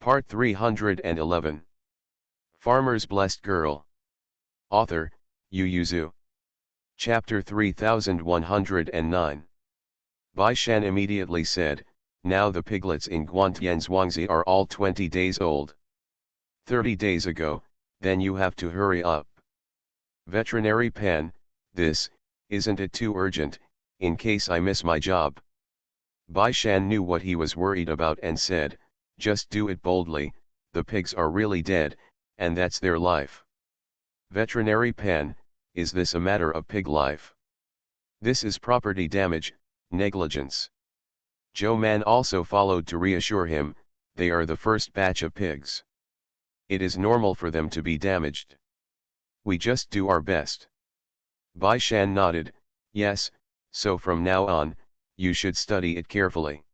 Part 311. Farmer's Blessed Girl. Author, Yu Yuzu. Chapter 3109. Bai Shan immediately said, "Now the piglets in Guantian Zhuangzi are all 20 days old. 30 days ago, then you have to hurry up." Veterinary Pan, isn't it too urgent, in case I miss my job? Bai Shan knew what he was worried about and said, "Just do it boldly, the pigs are really dead, and that's their life." Veterinary Pan, is this a matter of pig life? This is property damage, negligence. Joe Man also followed to reassure him, they are the first batch of pigs. It is normal for them to be damaged. We just do our best. Bai Shan nodded, yes, so from now on, you should study it carefully.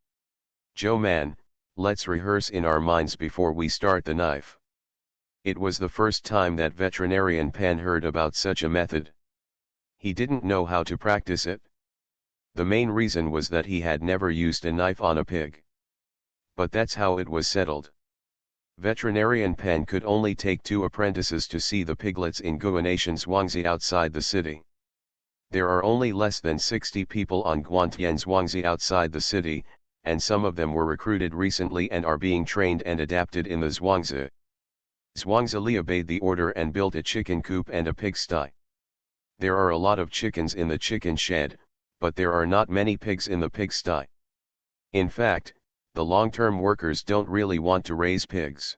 Joe Man, let's rehearse in our minds before we start the knife. It was the first time that Veterinarian Pan heard about such a method. He didn't know how to practice it. The main reason was that he had never used a knife on a pig. But that's how it was settled. Veterinarian Pan could only take 2 apprentices to see the piglets in Guanatian Zhuangzi outside the city. There are only less than 60 people on Guantian Zhuangzi outside the city, and some of them were recruited recently and are being trained and adapted in the Zhuangzi. Zhuangzi Li obeyed the order and built a chicken coop and a pigsty. There are a lot of chickens in the chicken shed, but there are not many pigs in the pigsty. In fact, the long-term workers don't really want to raise pigs.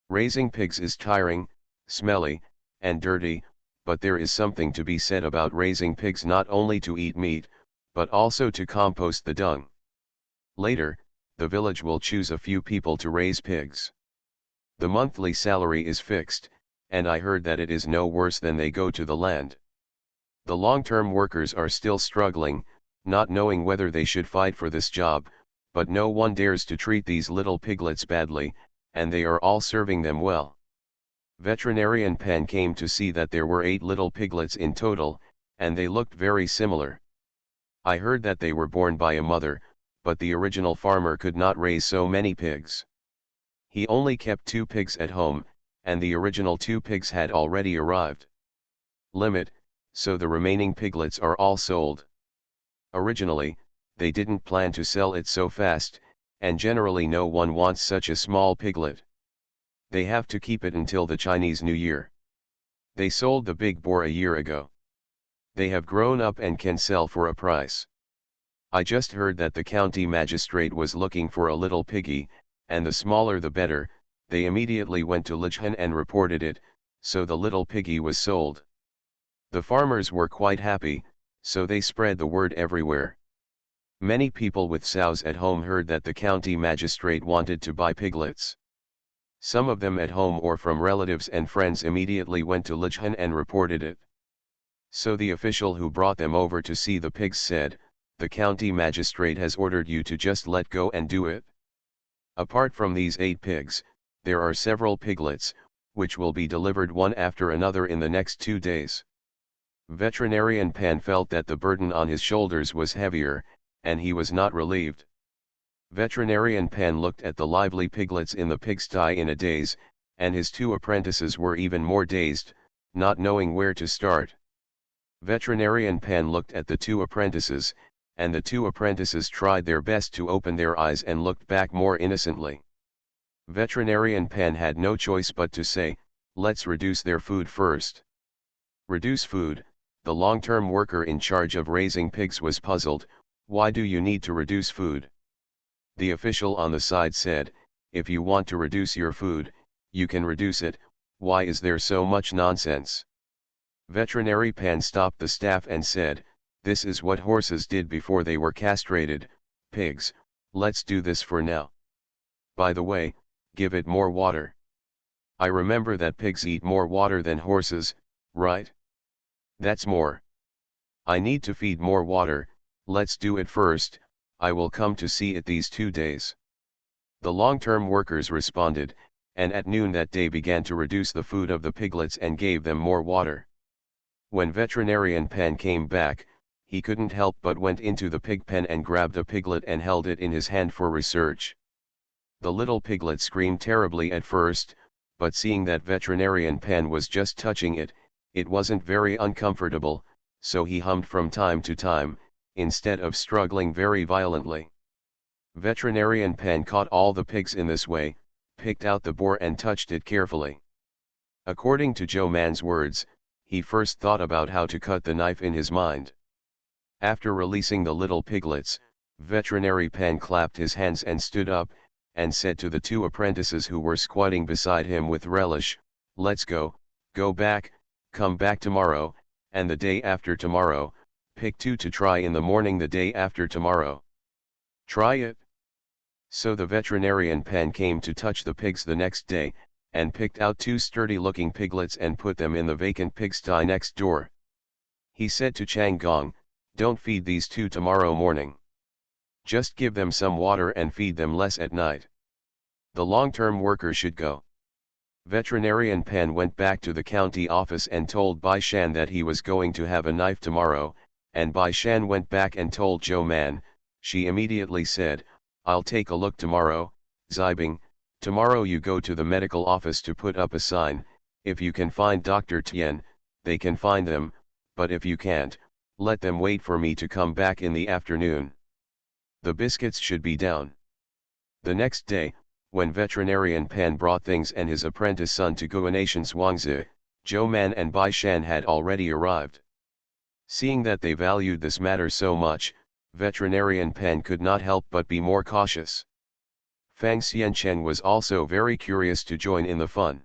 Raising pigs is tiring, smelly, and dirty, but there is something to be said about raising pigs not only to eat meat, but also to compost the dung. Later, the village will choose a few people to raise pigs. The monthly salary is fixed, and I heard that it is no worse than they go to the land. The long-term workers are still struggling, not knowing whether they should fight for this job, but no one dares to treat these little piglets badly, and they are all serving them well. Veterinarian Pan came to see that there were 8 little piglets in total, and they looked very similar. I heard that they were born by a mother, but the original farmer could not raise so many pigs. He only kept 2 pigs at home, and the original 2 pigs had already arrived. So the remaining piglets are all sold. Originally, they didn't plan to sell it so fast, and generally no one wants such a small piglet. They have to keep it until the Chinese New Year. They sold the big boar a year ago. They have grown up and can sell for a price. I just heard that the county magistrate was looking for a little piggy, and the smaller the better. They immediately went to Lichun and reported it, so the little piggy was sold. The farmers were quite happy, so they spread the word everywhere. Many people with sows at home heard that the county magistrate wanted to buy piglets. Some of them at home or from relatives and friends immediately went to Lichun and reported it. So the official who brought them over to see the pigs said, "The county magistrate has ordered you to just let go and do it." Apart from these 8 pigs, there are several piglets, which will be delivered one after another in the next 2 days. Veterinarian Pan felt that the burden on his shoulders was heavier, and he was not relieved. Veterinarian Pan looked at the lively piglets in the pigsty in a daze, and his 2 apprentices were even more dazed, not knowing where to start. Veterinarian Pan looked at the 2 apprentices, and the 2 apprentices tried their best to open their eyes and looked back more innocently. Veterinarian Pan had no choice but to say, "Let's reduce their food first." Reduce food? The long-term worker in charge of raising pigs was puzzled. Why do you need to reduce food? The official on the side said, "If you want to reduce your food, you can reduce it. Why is there so much nonsense?" Veterinary Pan stopped the staff and said, "This is what horses did before they were castrated. Pigs, let's do this for now. By the way, give it more water. I remember that pigs eat more water than horses, right? That's more. I need to feed more water. Let's do it first. I will come to see it these 2 days." The long-term workers responded, and at noon that day began to reduce the food of the piglets and gave them more water. When Veterinarian Pan came back, he couldn't help but went into the pig pen and grabbed a piglet and held it in his hand for research. The little piglet screamed terribly at first, but seeing that veterinarian Pan was just touching it, it wasn't very uncomfortable, so he hummed from time to time, instead of struggling very violently. Veterinarian Pan caught all the pigs in this way, picked out the boar and touched it carefully. According to Joe Man's words, he first thought about how to cut the knife in his mind. After releasing the little piglets, Veterinary Pan clapped his hands and stood up, and said to the two apprentices who were squatting beside him with relish, "Let's go, go back, come back tomorrow, and the day after tomorrow, pick two to try in the morning the day after tomorrow. Try it." So the veterinarian Pan came to touch the pigs the next day, and picked out two sturdy-looking piglets and put them in the vacant pigsty next door. He said to Chang Gong, "Don't feed these two tomorrow morning. Just give them some water and feed them less at night. The long-term workers should go." Veterinarian Pan went back to the county office and told Bai Shan that he was going to have a knife tomorrow, and Bai Shan went back and told Joe Man. She immediately said, "I'll take a look tomorrow, Zibing. Tomorrow you go to the medical office to put up a sign. If you can find Dr. Tian, they can find them, but if you can't, let them wait for me to come back in the afternoon. The biscuits should be down." The next day, when veterinarian Pan brought things and his apprentice son to Guanatian Zhuangzi, Joe Man and Bai Shan had already arrived. Seeing that they valued this matter so much, veterinarian Pan could not help but be more cautious. Fang Xianchen was also very curious to join in the fun.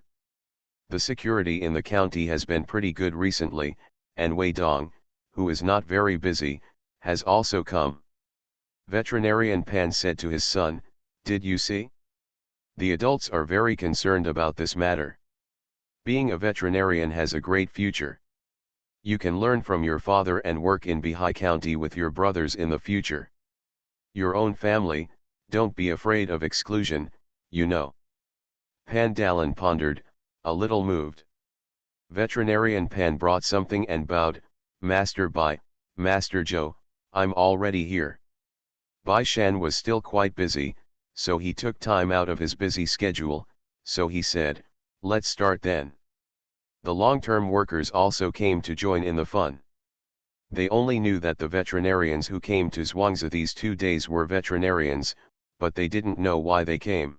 The security in the county has been pretty good recently, and Wei Dong, who is not very busy, has also come. Veterinarian Pan said to his son, "Did you see? The adults are very concerned about this matter. Being a veterinarian has a great future. You can learn from your father and work in Bihai County with your brothers in the future. Your own family, don't be afraid of exclusion, you know." Pan Dalan pondered, a little moved. Veterinarian Pan brought something and bowed, "Master Bai, Master Joe, I'm already here." Bai Shan was still quite busy, so he took time out of his busy schedule, so he said, "Let's start then." The long-term workers also came to join in the fun. They only knew that the veterinarians who came to Zhuangzi these 2 days were veterinarians, but they didn't know why they came.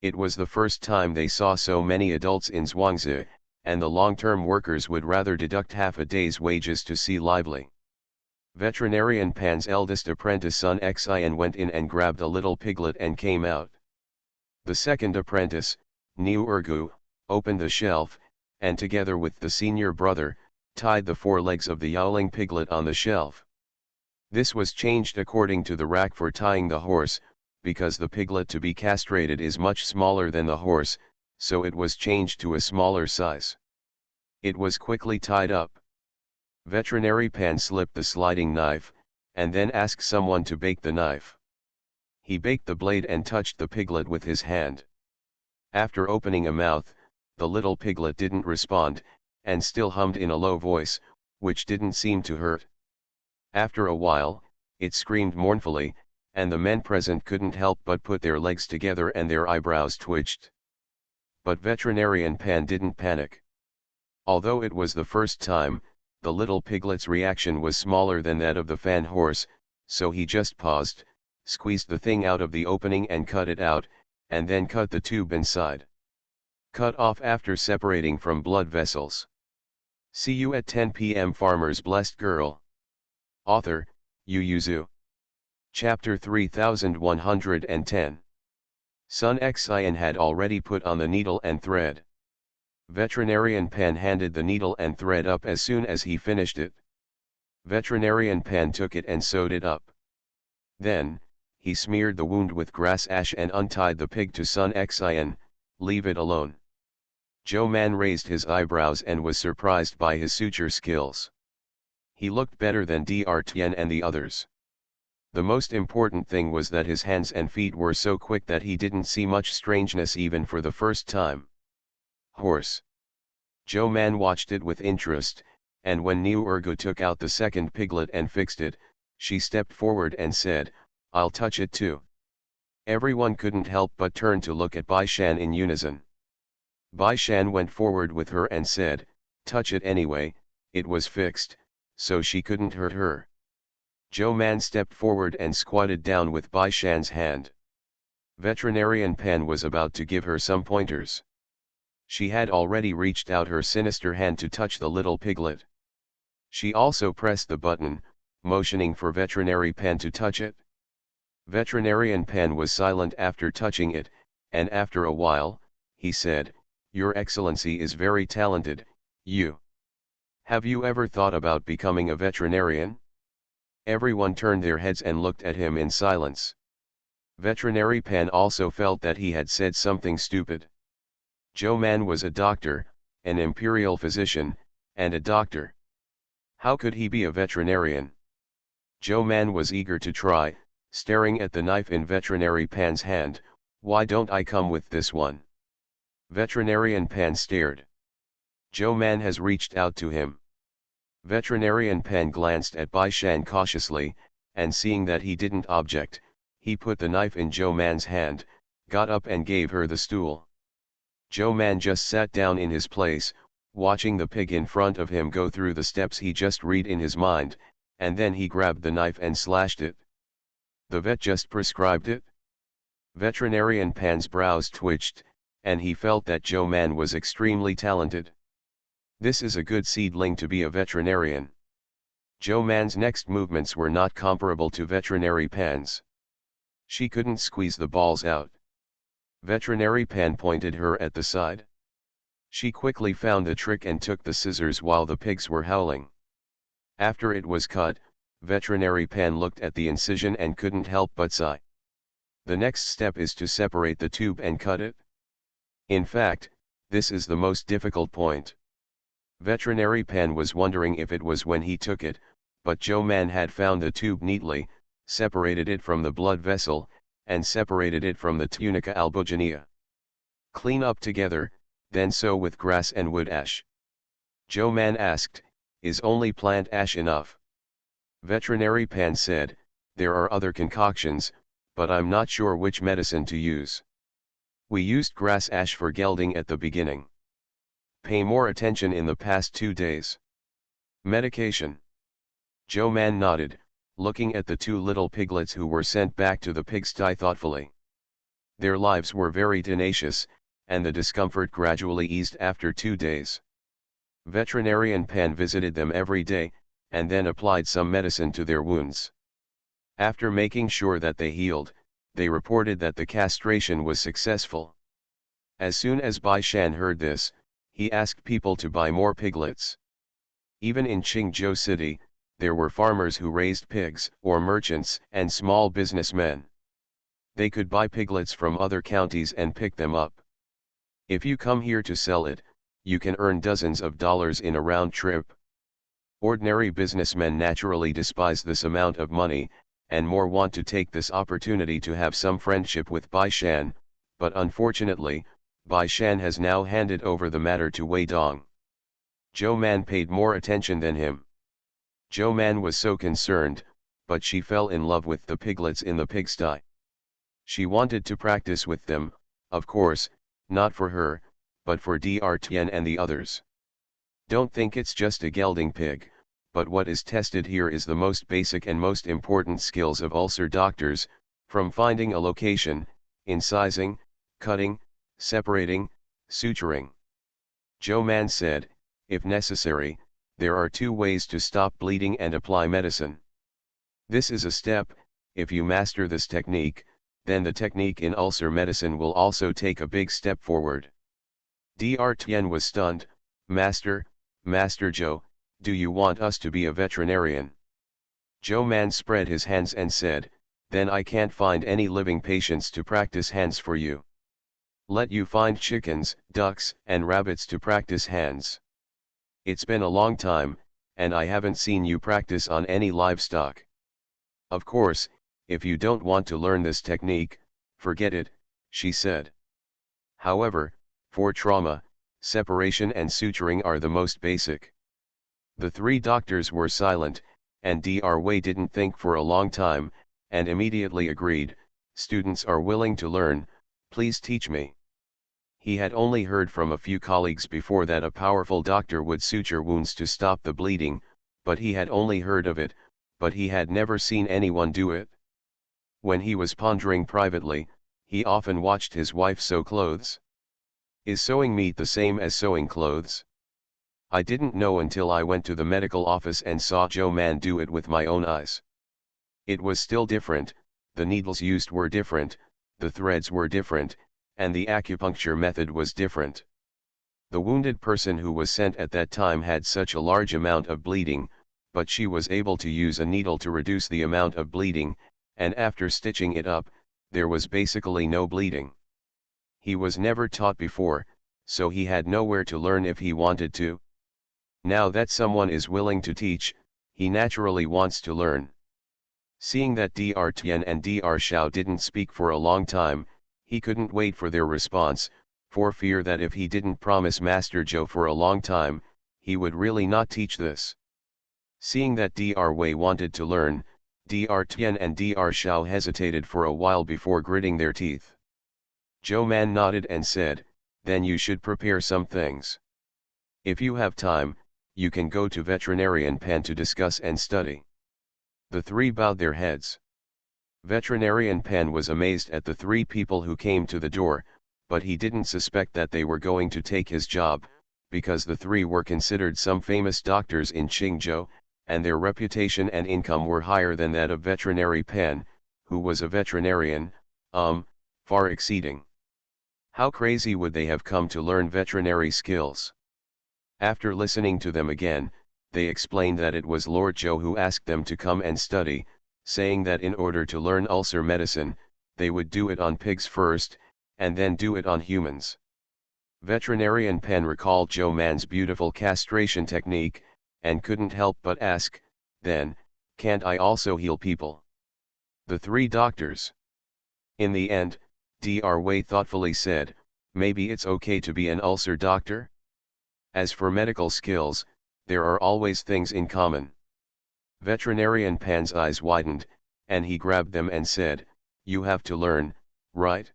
It was the first time they saw so many adults in Zhuangzi, and the long-term workers would rather deduct half a day's wages to see lively. Veterinarian Pan's eldest apprentice son Xian went in and grabbed a little piglet and came out. The second apprentice, Niu Ergu, opened the shelf, and together with the senior brother, tied the 4 legs of the yowling piglet on the shelf. This was changed according to the rack for tying the horse, because the piglet to be castrated is much smaller than the horse, so it was changed to a smaller size. It was quickly tied up. Veterinary Pan slipped the sliding knife, and then asked someone to bake the knife. He baked the blade and touched the piglet with his hand. After opening a mouth, the little piglet didn't respond, and still hummed in a low voice, which didn't seem to hurt. After a while, it screamed mournfully, and the men present couldn't help but put their legs together and their eyebrows twitched. But veterinarian Pan didn't panic. Although it was the first time, the little piglet's reaction was smaller than that of the fan horse, so he just paused, squeezed the thing out of the opening and cut it out, and then cut the tube inside. Cut off after separating from blood vessels. See you at 10 p.m. Farmer's Blessed Girl. Author, Yu Yuzu. Chapter 3110. Sun Xian had already put on the needle and thread. Veterinarian Pan handed the needle and thread up as soon as he finished it. Veterinarian Pan took it and sewed it up. Then, he smeared the wound with grass ash and untied the pig to Sun Xian. "Leave it alone." Joe Man raised his eyebrows and was surprised by his suture skills. He looked better than Dr. Tian and the others. The most important thing was that his hands and feet were so quick that he didn't see much strangeness even for the first time. Horse. Joe Man watched it with interest, and when Niu Ergu took out the second piglet and fixed it, she stepped forward and said, "I'll touch it too." Everyone couldn't help but turn to look at Bai Shan in unison. Bai Shan went forward with her and said, "Touch it anyway, it was fixed, so she couldn't hurt her." Zhou Man stepped forward and squatted down with Bai Shan's hand. Veterinarian Pan was about to give her some pointers. She had already reached out her sinister hand to touch the little piglet. She also pressed the button, motioning for Veterinary Pan to touch it. Veterinarian Pan was silent after touching it, and after a while, he said, "Your Excellency is very talented, you. Have you ever thought about becoming a veterinarian?" Everyone turned their heads and looked at him in silence. Veterinary Pan also felt that he had said something stupid. Zhou Man was a doctor, an imperial physician, and a doctor. How could he be a veterinarian? Zhou Man was eager to try, staring at the knife in Veterinary Pan's hand. "Why don't I come with this one?" Veterinarian Pan stared. Zhou Man has reached out to him. Veterinarian Pan glanced at Bai Shan cautiously, and seeing that he didn't object, he put the knife in Zhou Man's hand, got up and gave her the stool. Zhou Man just sat down in his place, watching the pig in front of him go through the steps he just read in his mind, and then he grabbed the knife and slashed it. The vet just prescribed it? Veterinarian Pan's brows twitched, and he felt that Zhou Man was extremely talented. This is a good seedling to be a veterinarian. Zhou Man's next movements were not comparable to Veterinary Pan's. She couldn't squeeze the balls out. Veterinary Pan pointed her at the side. She quickly found the trick and took the scissors while the pigs were howling. After it was cut, Veterinary Pan looked at the incision and couldn't help but sigh. The next step is to separate the tube and cut it. In fact, this is the most difficult point. Veterinary Pan was wondering if it was when he took it, but Zhou Man had found the tube neatly, separated it from the blood vessel, and separated it from the tunica albuginea. Clean up together, then sew with grass and wood ash. Zhou Man asked, "Is only plant ash enough?" Veterinary Pan said, "There are other concoctions, but I'm not sure which medicine to use. We used grass ash for gelding at the beginning. Pay more attention in the past 2 days. Medication." Zhou Man nodded, looking at the 2 little piglets who were sent back to the pigsty thoughtfully. Their lives were very tenacious, and the discomfort gradually eased after 2 days. Veterinarian Pan visited them every day, and then applied some medicine to their wounds. After making sure that they healed, they reported that the castration was successful. As soon as Bai Shan heard this, he asked people to buy more piglets. Even in Qingzhou City, there were farmers who raised pigs, or merchants and small businessmen. They could buy piglets from other counties and pick them up. If you come here to sell it, you can earn dozens of dollars in a round trip. Ordinary businessmen naturally despise this amount of money, and more want to take this opportunity to have some friendship with Bai Shan, but unfortunately, Bai Shan has now handed over the matter to Wei Dong. Zhou Man paid more attention than him. Zhou Man was so concerned, but she fell in love with the piglets in the pigsty. She wanted to practice with them, of course, not for her, but for Dr. Tian and the others. Don't think it's just a gelding pig, but what is tested here is the most basic and most important skills of ulcer doctors, from finding a location, incising, cutting, separating, suturing. Zhou Man said, "If necessary, there are 2 ways to stop bleeding and apply medicine. This is a step. If you master this technique, then the technique in ulcer medicine will also take a big step forward." Dr. Tian was stunned. Master Zhou, do you want us to be a veterinarian?" Zhou Man spread his hands and said, "Then I can't find any living patients to practice hands for you. Let you find chickens, ducks, and rabbits to practice hands. It's been a long time, and I haven't seen you practice on any livestock. Of course, if you don't want to learn this technique, forget it," she said. However, for trauma, separation and suturing are the most basic. The 3 doctors were silent, and Dr. Wei didn't think for a long time, and immediately agreed, Students are willing to learn, please teach me. He had only heard from a few colleagues before that a powerful doctor would suture wounds to stop the bleeding, but he had only heard of it, but he had never seen anyone do it. When he was pondering privately, he often watched his wife sew clothes. Is sewing meat the same as sewing clothes? I didn't know until I went to the medical office and saw Joe Man do it with my own eyes. It was still different, the needles used were different, the threads were different, and the acupuncture method was different. The wounded person who was sent at that time had such a large amount of bleeding, but she was able to use a needle to reduce the amount of bleeding, and after stitching it up, there was basically no bleeding. He was never taught before, so he had nowhere to learn if he wanted to. Now that someone is willing to teach, he naturally wants to learn. Seeing that Dr. Tian and Dr. Xiao didn't speak for a long time, he couldn't wait for their response, for fear that if he didn't promise Master Zhou for a long time, he would really not teach this. Seeing that Dr. Wei wanted to learn, Dr. Tian and Dr. Xiao hesitated for a while before gritting their teeth. Zhou Man nodded and said, "Then you should prepare some things. If you have time, you can go to Veterinarian Pan to discuss and study." The three bowed their heads. Veterinarian Pan was amazed at the three people who came to the door, but he didn't suspect that they were going to take his job, because the three were considered some famous doctors in Qingzhou, and their reputation and income were higher than that of Veterinary Pan, who was a veterinarian, far exceeding. How crazy would they have come to learn veterinary skills? After listening to them again, they explained that it was Lord Zhou who asked them to come and study, saying that in order to learn ulcer medicine, they would do it on pigs first, and then do it on humans. Veterinarian Pan recalled Zhou Man's beautiful castration technique, and couldn't help but ask, "Then, can't I also heal people?" The three doctors. In the end, Dr. Wei thoughtfully said, "Maybe it's okay to be an ulcer doctor? As for medical skills, there are always things in common." Veterinarian Pan's eyes widened, and he grabbed them and said, "You have to learn, right?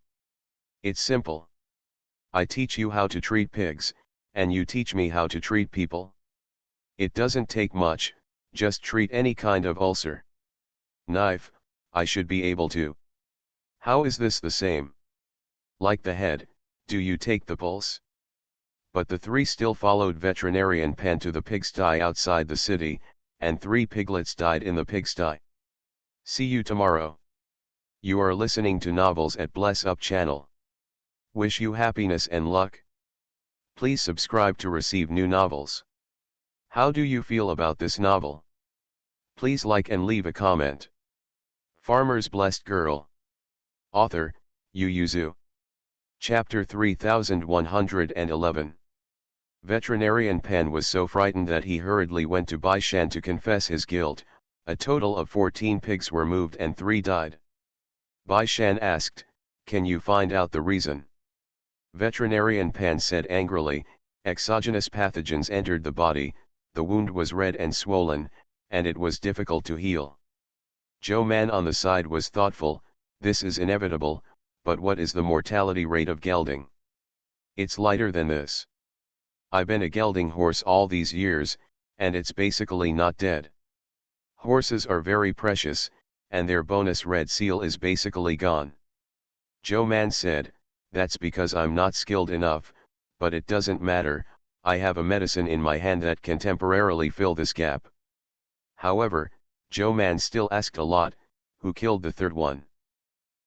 It's simple. I teach you how to treat pigs, and you teach me how to treat people. It doesn't take much, just treat any kind of ulcer. Knife, I should be able to. How is this the same? Like the head, do you take the pulse?" But the three still followed Veterinarian Pan to the pigsty outside the city, and 3 piglets died in the pigsty. See you tomorrow. You are listening to Novels at Bless Up channel. Wish you happiness and luck. Please subscribe to receive new novels. How do you feel about this novel? Please like and leave a comment. Farmer's Blessed Girl. Author, Yu Yuzu. Chapter 3111. Veterinarian Pan was so frightened that he hurriedly went to Bai Shan to confess his guilt. A total of 14 pigs were moved and 3 died. Bai Shan asked, "Can you find out the reason?" Veterinarian Pan said angrily, "Exogenous pathogens entered the body, the wound was red and swollen, and it was difficult to heal." Zhou Man on the side was thoughtful, "This is inevitable, but what is the mortality rate of gelding? It's lighter than this. I've been a gelding horse all these years, and it's basically not dead. Horses are very precious, and their bonus red seal is basically gone." Zhou Man said, "That's because I'm not skilled enough, but it doesn't matter, I have a medicine in my hand that can temporarily fill this gap." However, Zhou Man still asked a lot, "Who killed the third one?"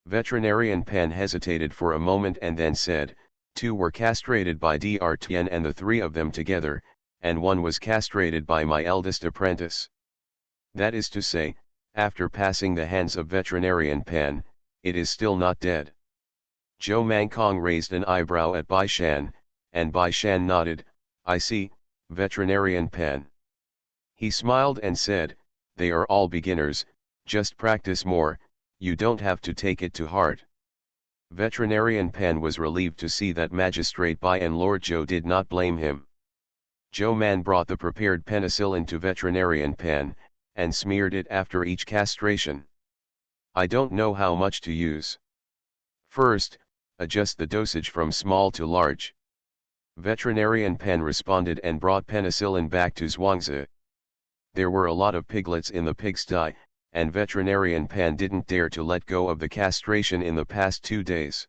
Veterinarian Pan hesitated for a moment and then said, 2 were castrated by Dr. Tian and the 3 of them together, and 1 was castrated by my eldest apprentice. That is to say, after passing the hands of Veterinarian Pan, it is still not dead." Zhou Mangkong raised an eyebrow at Bai Shan, and Bai Shan nodded, "I see, Veterinarian Pan." He smiled and said, "They are all beginners, just practice more, you don't have to take it to heart." Veterinarian Pan was relieved to see that Magistrate Bai and Lord Zhou did not blame him. Zhou Man brought the prepared penicillin to Veterinarian Pan, and smeared it after each castration. "I don't know how much to use. First, adjust the dosage from small to large. Veterinarian Pan responded and brought penicillin back to Zhuangzi. There were a lot of piglets in the pigsty, and Veterinarian Pan didn't dare to let go of the castration in the past 2 days.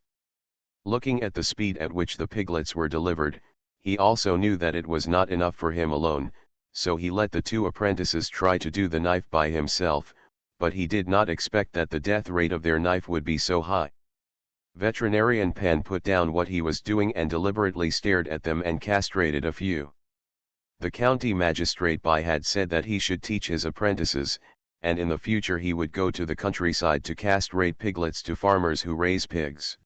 Looking at the speed at which the piglets were delivered, he also knew that it was not enough for him alone, so he let the 2 apprentices try to do the knife by himself, but he did not expect that the death rate of their knife would be so high. Veterinarian Pan put down what he was doing and deliberately stared at them and castrated a few. The county magistrate Bai had said that he should teach his apprentices, and in the future he would go to the countryside to castrate piglets to farmers who raise pigs.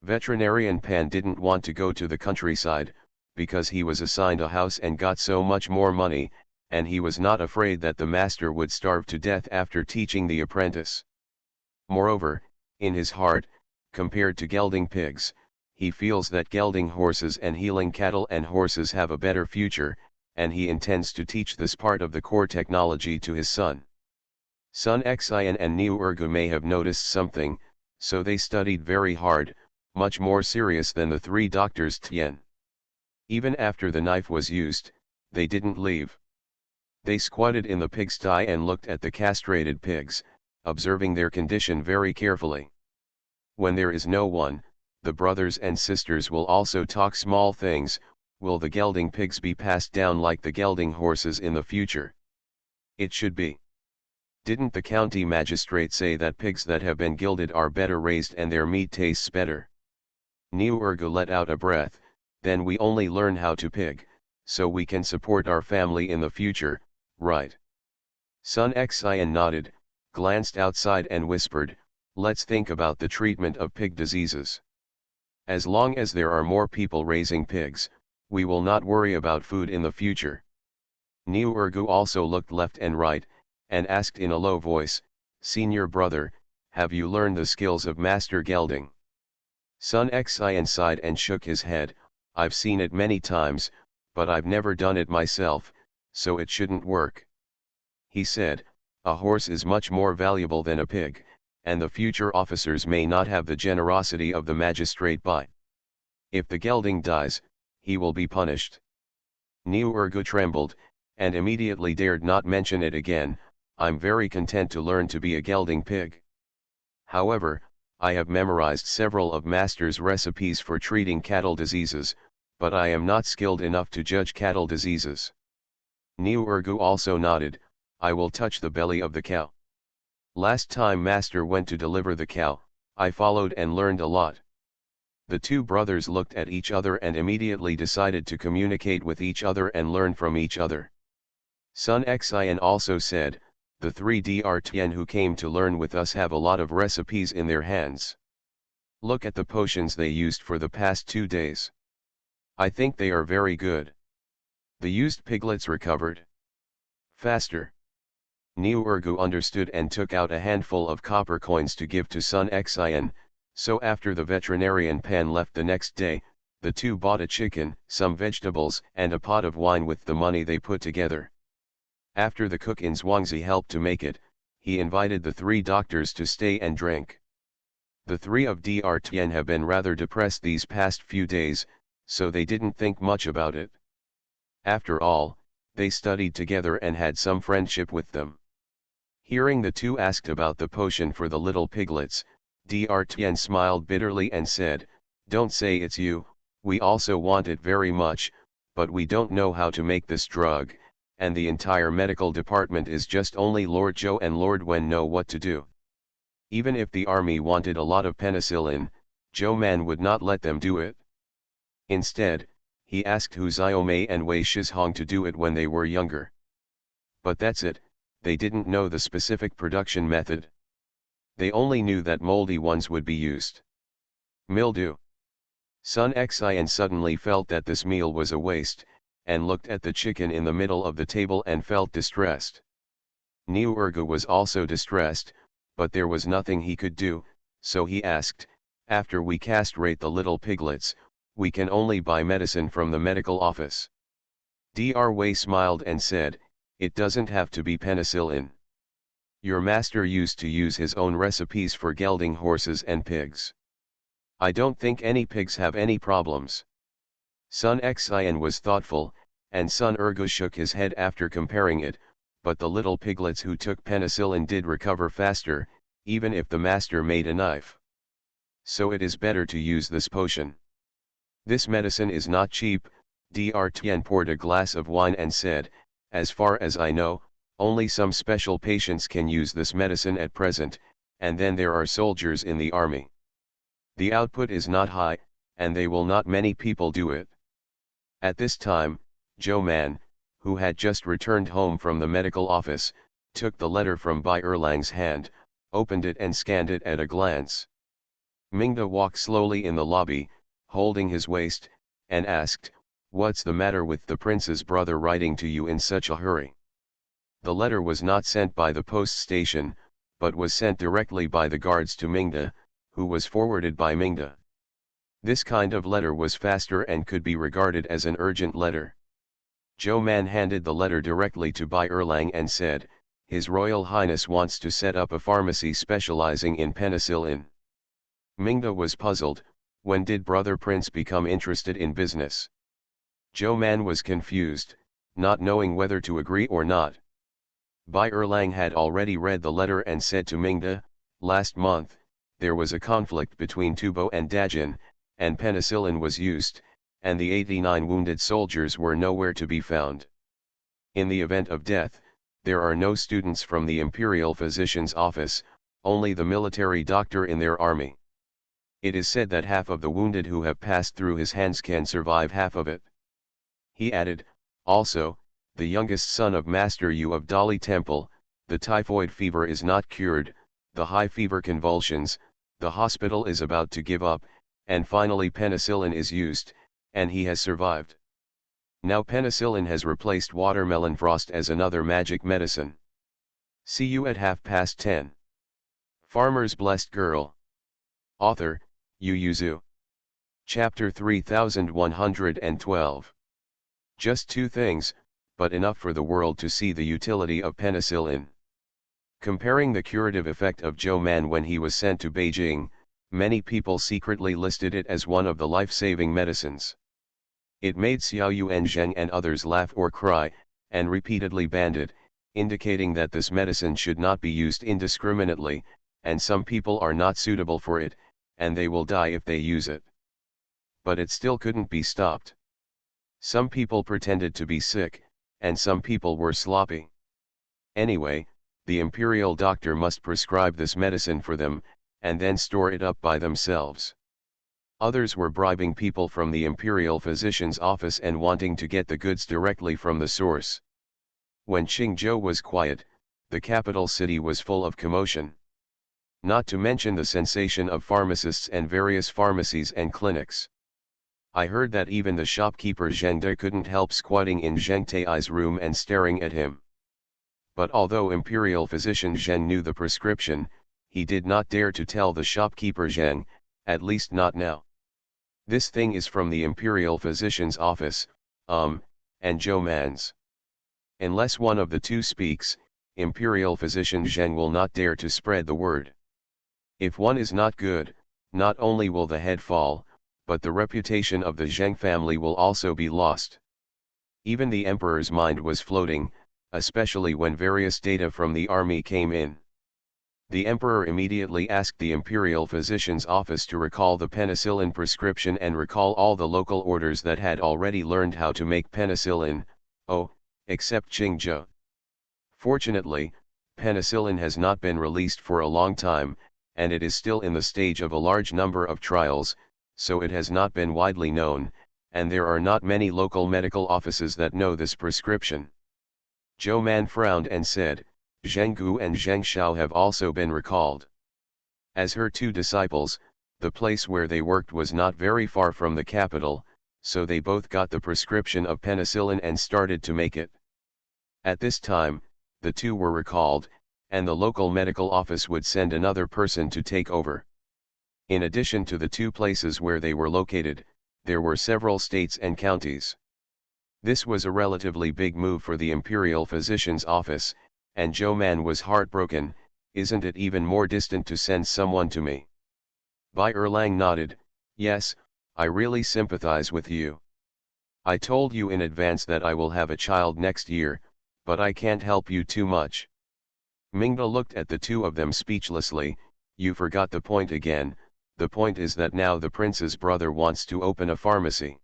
Veterinarian Pan didn't want to go to the countryside, because he was assigned a house and got so much more money, and he was not afraid that the master would starve to death after teaching the apprentice. Moreover, in his heart, compared to gelding pigs, he feels that gelding horses and healing cattle and horses have a better future, and he intends to teach this part of the core technology to his son. Sun Xian and Niu Ergu may have noticed something, so they studied very hard, much more serious than the 3 doctors Tian. Even after the knife was used, they didn't leave. They squatted in the pigsty and looked at the castrated pigs, observing their condition very carefully. When there is no one, the brothers and sisters will also talk small things. Will the gelding pigs be passed down like the gelding horses in the future? It should be. Didn't the county magistrate say that pigs that have been gilded are better raised and their meat tastes better? Niu Ergu let out a breath. Then we only learn how to pig, so we can support our family in the future, right? Sun Xian nodded, glanced outside and whispered, let's think about the treatment of pig diseases. As long as there are more people raising pigs, we will not worry about food in the future. Niu Ergu also looked left and right, and asked in a low voice, Senior brother, have you learned the skills of master gelding? Sun Xian sighed and shook his head, I've seen it many times, but I've never done it myself, so it shouldn't work. He said, a horse is much more valuable than a pig, and the future officers may not have the generosity of the magistrate Bai. If the gelding dies, he will be punished. Niu Ergu trembled, and immediately dared not mention it again. I'm very content to learn to be a gelding pig. However, I have memorized several of master's recipes for treating cattle diseases, but I am not skilled enough to judge cattle diseases. Niu Ergu also nodded, I will touch the belly of the cow. Last time master went to deliver the cow, I followed and learned a lot. The 2 brothers looked at each other and immediately decided to communicate with each other and learn from each other. Sun Xian also said, the 3 Dr. Tian who came to learn with us have a lot of recipes in their hands. Look at the potions they used for the past 2 days. I think they are very good. The used piglets recovered faster. Niu Ergu understood and took out a handful of copper coins to give to Sun Xian, so after the veterinarian Pan left the next day, the 2 bought a chicken, some vegetables and a pot of wine with the money they put together. After the cook in Zhuangzi helped to make it, he invited the 3 doctors to stay and drink. The 3 of Dr. Tian have been rather depressed these past few days, so they didn't think much about it. After all, they studied together and had some friendship with them. Hearing the 2 asked about the potion for the little piglets, Dr. Tian smiled bitterly and said, don't say it's you, we also want it very much, but we don't know how to make this drug, and the entire medical department is just only Lord Zhou and Lord Wen know what to do. Even if the army wanted a lot of penicillin, Zhou Man would not let them do it. Instead, he asked Hu Xiaomei and Wei Shizhong to do it when they were younger. But that's it, they didn't know the specific production method. They only knew that moldy ones would be used. Mildew. Sun Xian suddenly felt that this meal was a waste, and looked at the chicken in the middle of the table and felt distressed. Niu Ergu was also distressed, but there was nothing he could do, so he asked, after we castrate the little piglets, we can only buy medicine from the medical office. Dr. Wei smiled and said, it doesn't have to be penicillin. Your master used to use his own recipes for gelding horses and pigs. I don't think any pigs have any problems. Sun Xian was thoughtful, and Sun Ergo shook his head after comparing it, but the little piglets who took penicillin did recover faster, even if the master made a knife. So it is better to use this potion. This medicine is not cheap. Dr. Tien poured a glass of wine and said, as far as I know, only some special patients can use this medicine at present, and then there are soldiers in the army. The output is not high, and they will not many people do it. At this time, Zhou Man, who had just returned home from the medical office, took the letter from Bai Erlang's hand, opened it and scanned it at a glance. Mingda walked slowly in the lobby, holding his waist, and asked, "What's the matter with the prince's brother writing to you in such a hurry?" The letter was not sent by the post station, but was sent directly by the guards to Mingda, who was forwarded by Mingda. This kind of letter was faster and could be regarded as an urgent letter. Zhou Man handed the letter directly to Bai Erlang and said, "His Royal Highness wants to set up a pharmacy specializing in penicillin." Mingda was puzzled. When did Brother Prince become interested in business? Zhou Man was confused, not knowing whether to agree or not. Bai Erlang had already read the letter and said to Mingda, "Last month, there was a conflict between Tubo and Dajin, and penicillin was used, and the 89 wounded soldiers were nowhere to be found. In the event of death, there are no students from the Imperial Physician's office, only the military doctor in their army. It is said that half of the wounded who have passed through his hands can survive half of it." He added, "Also, the youngest son of Master Yu of Dali Temple, the typhoid fever is not cured, the high fever convulsions, the hospital is about to give up, and finally penicillin is used, and he has survived. Now penicillin has replaced watermelon frost as another magic medicine. See you at 10:30. Farmer's Blessed Girl. Author, Yu Yuzu. Chapter 3112. Just two things, but enough for the world to see the utility of penicillin. Comparing the curative effect of Zhou Man when he was sent to Beijing, many people secretly listed it as one of the life-saving medicines. It made Xiao Yuan Zheng and others laugh or cry, and repeatedly banned it, indicating that this medicine should not be used indiscriminately, and some people are not suitable for it, and they will die if they use it. But it still couldn't be stopped. Some people pretended to be sick, and some people were sloppy. Anyway, the imperial doctor must prescribe this medicine for them, and then store it up by themselves. Others were bribing people from the imperial physician's office and wanting to get the goods directly from the source. When Qingzhou was quiet, the capital city was full of commotion. Not to mention the sensation of pharmacists and various pharmacies and clinics. I heard that even the shopkeeper Zheng De couldn't help squatting in Zheng Tai's room and staring at him. But although imperial physician Zheng knew the prescription, he did not dare to tell the shopkeeper Zheng, at least not now. "This thing is from the imperial physician's office, and Zhou Man's. Unless one of the two speaks, imperial physician Zheng will not dare to spread the word. If one is not good, not only will the head fall, but the reputation of the Zheng family will also be lost." Even the emperor's mind was floating, especially when various data from the army came in. The emperor immediately asked the imperial physician's office to recall the penicillin prescription and recall all the local orders that had already learned how to make penicillin, except Qingzhou. Fortunately, penicillin has not been released for a long time, and it is still in the stage of a large number of trials, so it has not been widely known, and there are not many local medical offices that know this prescription. Zhou Man frowned and said, "Zheng Gu and Zheng Shao have also been recalled." As her two disciples, the place where they worked was not very far from the capital, so they both got the prescription of penicillin and started to make it. At this time, the two were recalled, and the local medical office would send another person to take over. In addition to the two places where they were located, there were several states and counties. This was a relatively big move for the imperial physician's office, and Zhou Man was heartbroken. "Isn't it even more distant to send someone to me?" Bai Erlang nodded, Yes, I really sympathize with you. I told you in advance that I will have a child next year, but I can't help you too much. Mingda looked at the two of them speechlessly. You forgot the point again. The point is that now the prince's brother wants to open a pharmacy.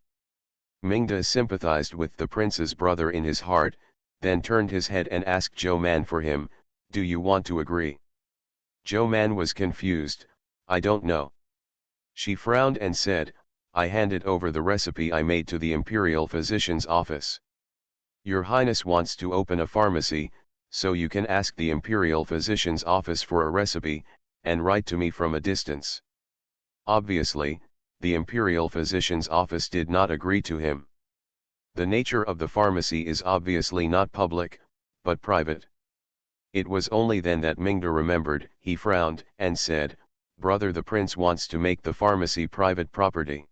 Mingda sympathized with the prince's brother in his heart, then turned his head and asked Zhou Man for him, do you want to agree? Zhou Man was confused, I don't know. She frowned and said, I handed over the recipe I made to the imperial physician's office. Your Highness wants to open a pharmacy, so you can ask the imperial physician's office for a recipe, and write to me from a distance. Obviously, the imperial physician's office did not agree to him. The nature of the pharmacy is obviously not public, but private. It was only then that Mingda remembered. He frowned and said, Brother, the prince wants to make the pharmacy private property.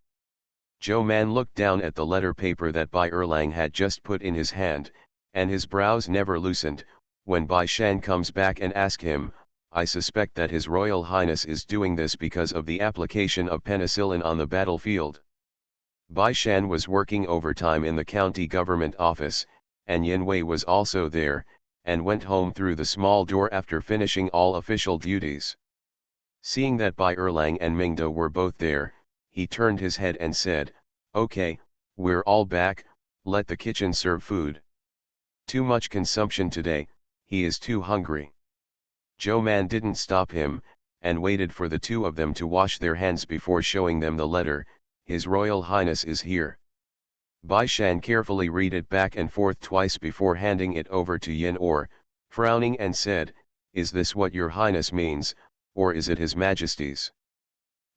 Zhou Man looked down at the letter paper that Bai Erlang had just put in his hand, and his brows never loosened. When Bai Shan comes back and asks him, I suspect that His Royal Highness is doing this because of the application of penicillin on the battlefield. Bai Shan was working overtime in the county government office, and Yin Wei was also there, and went home through the small door after finishing all official duties. Seeing that Bai Erlang and Mingda were both there, he turned his head and said, Okay, we're all back, let the kitchen serve food. Too much consumption today, he is too hungry. Zhou Man didn't stop him, and waited for the two of them to wash their hands before showing them the letter. His Royal Highness is here. Bai Shan carefully read it back and forth twice before handing it over to Yin Or, frowning and said, Is this what your Highness means, or is it His Majesty's?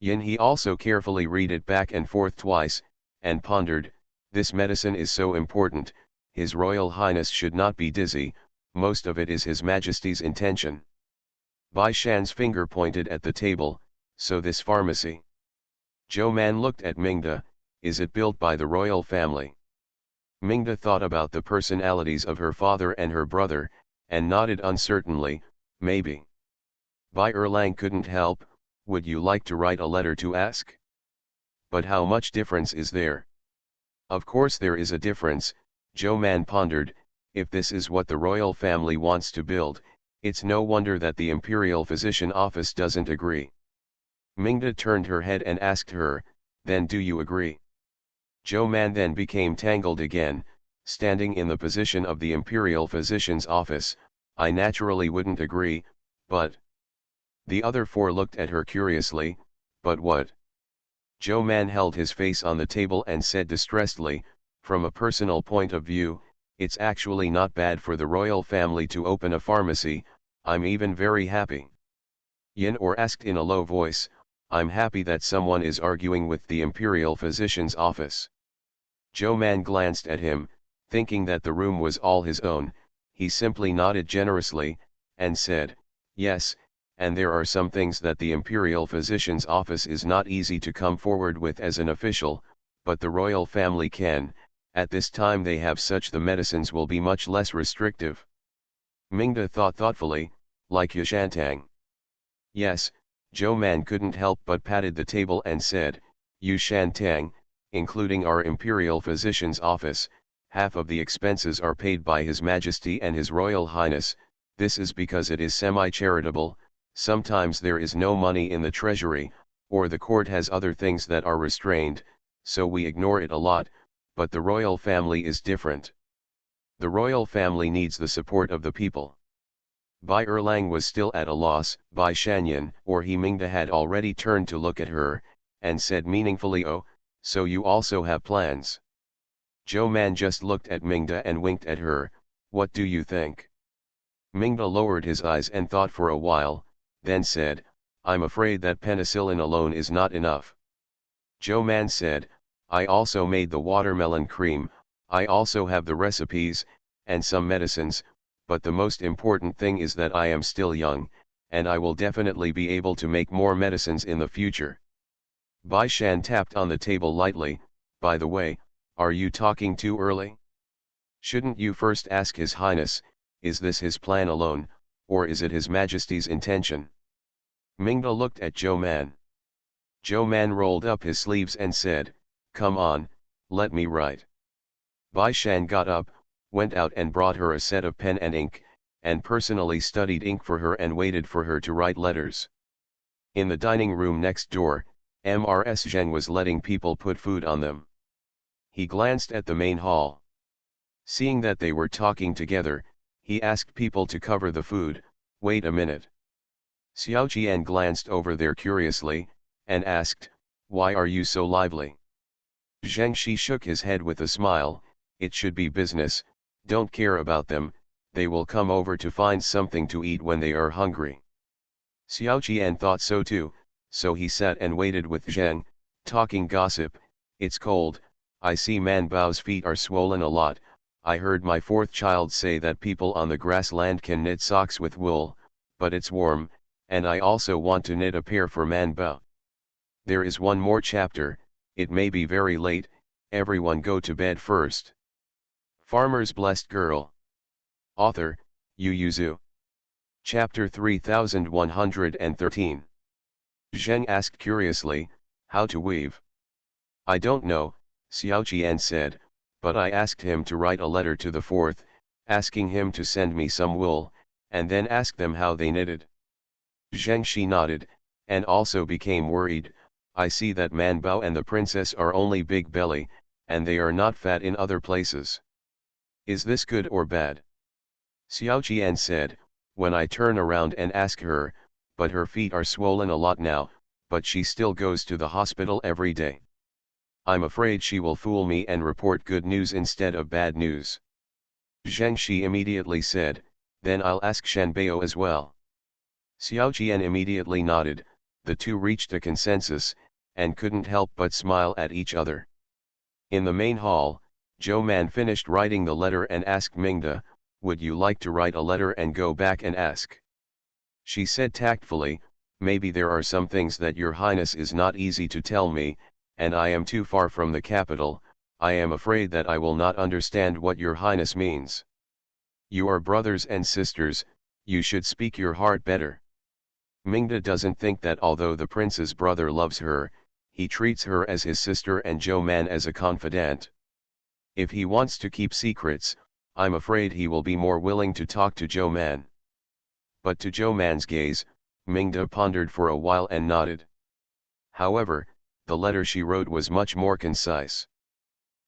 Yin he also carefully read it back and forth twice, and pondered, this medicine is so important, His Royal Highness should not be dizzy, most of it is His Majesty's intention. Bai Shan's finger pointed at the table, so this pharmacy. Zhou Man looked at Mingda, is it built by the royal family? Mingda thought about the personalities of her father and her brother, and nodded uncertainly, maybe. Bai Erlang couldn't help, would you like to write a letter to ask? But how much difference is there? Of course there is a difference, Zhou Man pondered, if this is what the royal family wants to build, it's no wonder that the imperial physician office doesn't agree. Mingda turned her head and asked her, then do you agree? Zhou Man then became tangled again, standing in the position of the imperial physician's office, I naturally wouldn't agree, but... The other four looked at her curiously, but what? Zhou Man held his face on the table and said distressedly, from a personal point of view, it's actually not bad for the royal family to open a pharmacy, I'm even very happy. Yin Or asked in a low voice, I'm happy that someone is arguing with the imperial physician's office. Zhou Man glanced at him, thinking that the room was all his own, he simply nodded generously, and said, yes, and there are some things that the imperial physician's office is not easy to come forward with as an official, but the royal family can, at this time they have such the medicines will be much less restrictive. Mingda thought thoughtfully, like Yushantang. Yes, Zhou Man couldn't help but patted the table and said, Yushantang, including our imperial physician's office, half of the expenses are paid by His Majesty and His Royal Highness, this is because it is semi-charitable, sometimes there is no money in the treasury, or the court has other things that are restrained, so we ignore it a lot, but the royal family is different. The royal family needs the support of the people. Bai Erlang was still at a loss. Bai Shanyan or he Mingda had already turned to look at her, and said meaningfully, oh, so you also have plans. Zhou Man just looked at Mingda and winked at her, what do you think? Mingda lowered his eyes and thought for a while, then said, I'm afraid that penicillin alone is not enough. Zhou Man said, I also made the watermelon cream, I also have the recipes, and some medicines, but the most important thing is that I am still young, and I will definitely be able to make more medicines in the future. Bai Shan tapped on the table lightly, by the way, are you talking too early? Shouldn't you first ask His Highness, is this his plan alone, or is it His Majesty's intention? Mingda looked at Zhou Man. Joe Man rolled up his sleeves and said, "Come on, let me write." Bai Shan got up, went out and brought her a set of pen and ink, and personally studied ink for her and waited for her to write letters. In the dining room next door, Mrs. Zheng was letting people put food on them. He glanced at the main hall. Seeing that they were talking together, he asked people to cover the food. "Wait a minute." Xiao Jian glanced over there curiously, and asked, "Why are you so lively?" Zheng Shi shook his head with a smile. "It should be business, don't care about them, they will come over to find something to eat when they are hungry." Xiao Jian thought so too, so he sat and waited with Zheng, talking gossip. "It's cold, I see Man Bao's feet are swollen a lot. I heard my fourth child say that people on the grassland can knit socks with wool, but it's warm, and I also want to knit a pair for Man Bao. There is one more chapter, it may be very late, everyone go to bed first." Farmer's Blessed Girl. Author, Yu Zhu. Chapter 3113. Zheng asked curiously, "How to weave?" "I don't know," Xiao Qian said, "but I asked him to write a letter to the fourth, asking him to send me some wool, and then ask them how they knitted." Zheng Shi nodded, and also became worried. "I see that Man Bao and the princess are only big belly, and they are not fat in other places. Is this good or bad?" Xiao Qian said, "When I turn around and ask her, but her feet are swollen a lot now, but she still goes to the hospital every day. I'm afraid she will fool me and report good news instead of bad news." Zheng Shi immediately said, "Then I'll ask Shan Bao as well." Xiao Jian immediately nodded. The two reached a consensus, and couldn't help but smile at each other. In the main hall, Zhou Man finished writing the letter and asked Mingda, "Would you like to write a letter and go back and ask?" She said tactfully, "Maybe there are some things that your highness is not easy to tell me, and I am too far from the capital, I am afraid that I will not understand what your highness means. You are brothers and sisters, you should speak your heart better." Mingda doesn't think that although the prince's brother loves her, he treats her as his sister and Zhou Man as a confidant. If he wants to keep secrets, I'm afraid he will be more willing to talk to Zhou Man. But to Zhou Man's gaze, Mingda pondered for a while and nodded. However, the letter she wrote was much more concise.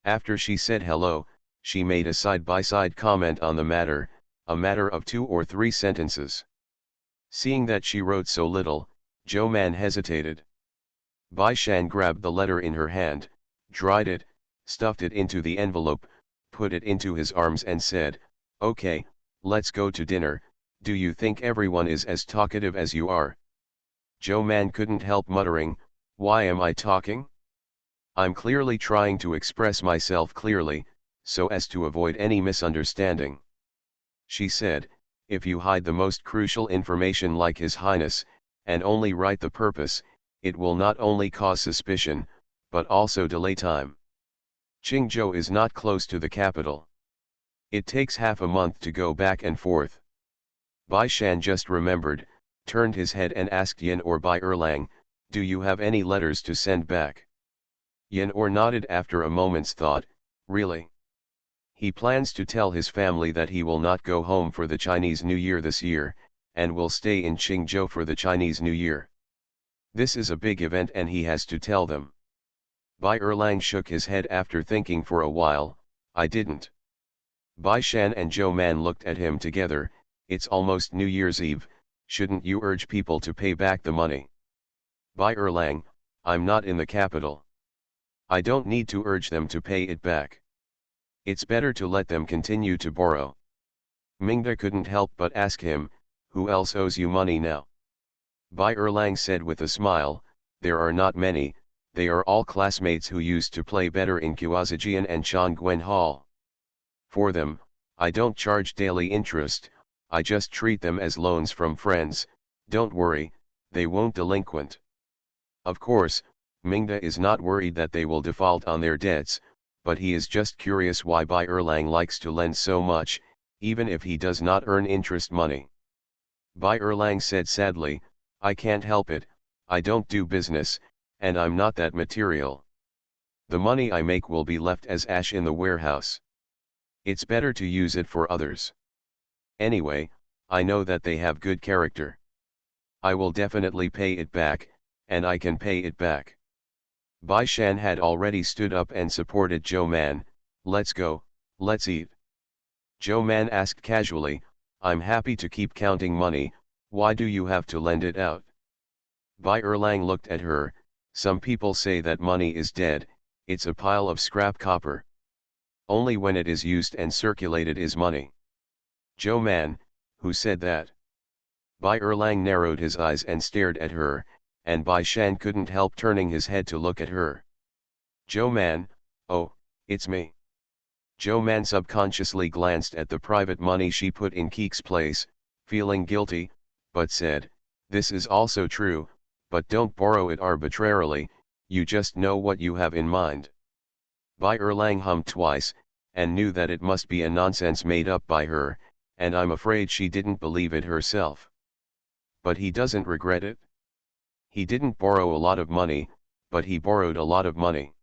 After she said hello, she made a side-by-side comment on the matter, a matter of 2 or 3 sentences. Seeing that she wrote so little, Zhou Man hesitated. Bai Shan grabbed the letter in her hand, dried it, stuffed it into the envelope, put it into his arms and said, "Okay, let's go to dinner, do you think everyone is as talkative as you are?" Zhou Man couldn't help muttering, "Why am I talking? I'm clearly trying to express myself clearly, so as to avoid any misunderstanding." She said, "If you hide the most crucial information like His Highness, and only write the purpose, it will not only cause suspicion, but also delay time. Qingzhou is not close to the capital. It takes half a month to go back and forth." Bai Shan just remembered, turned his head and asked Yin or Bai Erlang, "Do you have any letters to send back?" Yin or nodded after a moment's thought, "Really? He plans to tell his family that he will not go home for the Chinese New Year this year, and will stay in Qingzhou for the Chinese New Year. This is a big event and he has to tell them." Bai Erlang shook his head after thinking for a while, "I didn't." Bai Shan and Zhou Man looked at him together. "It's almost New Year's Eve, shouldn't you urge people to pay back the money?" Bai Erlang, "I'm not in the capital. I don't need to urge them to pay it back. It's better to let them continue to borrow." Mingda couldn't help but ask him, "Who else owes you money now?" Bai Erlang said with a smile, "There are not many, they are all classmates who used to play better in Guozijian and Chongguan Hall. For them, I don't charge daily interest, I just treat them as loans from friends, don't worry, they won't delinquent." Of course, Mingda is not worried that they will default on their debts, but he is just curious why Bai Erlang likes to lend so much, even if he does not earn interest money. Bai Erlang said sadly, "I can't help it, I don't do business, and I'm not that material. The money I make will be left as ash in the warehouse. It's better to use it for others. Anyway, I know that they have good character. I will definitely pay it back, and I can pay it back. Bai Shan had already stood up and supported Zhou Man. Let's go, let's eat. Zhou Man asked casually, I'm happy to keep counting money, why do you have to lend it out? Bai Erlang looked at her, some people say that money is dead, it's a pile of scrap copper. Only when it is used and circulated is money. Zhou Man, who said that? Bai Erlang narrowed his eyes and stared at her, and Bai Shan couldn't help turning his head to look at her. Zhou Man, oh, it's me. Zhou Man subconsciously glanced at the private money she put in Keek's place, feeling guilty, but said, this is also true, but don't borrow it arbitrarily, you just know what you have in mind. Bai Erlang hummed twice, and knew that it must be a nonsense made up by her, and I'm afraid she didn't believe it herself. But he doesn't regret it. He didn't borrow a lot of money, but he borrowed a lot of money.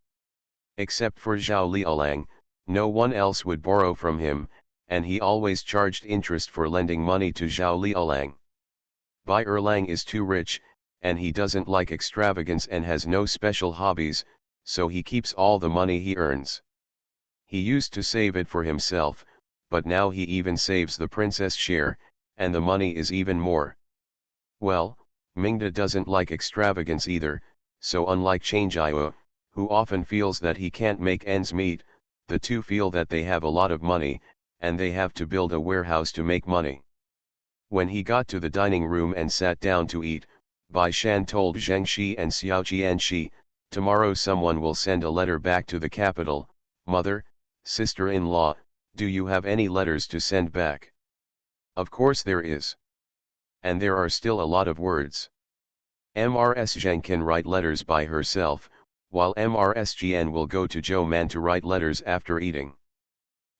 Except for Zhao Liaolang, no one else would borrow from him, and he always charged interest for lending money to Zhao Liaolang. Bai Erlang is too rich, and he doesn't like extravagance and has no special hobbies, so he keeps all the money he earns. He used to save it for himself, but now he even saves the princess share, and the money is even more. Well, Mingda doesn't like extravagance either, so unlike Changjiao, who often feels that he can't make ends meet, the two feel that they have a lot of money, and they have to build a warehouse to make money. When he got to the dining room and sat down to eat, Bai Shan told Zheng Shi and Xiao Qianxi, tomorrow someone will send a letter back to the capital. Mother, sister-in-law, do you have any letters to send back? Of course there is. And there are still a lot of words. Mrs. Zheng can write letters by herself, while Mrs. Jian will go to Zhou Man to write letters after eating.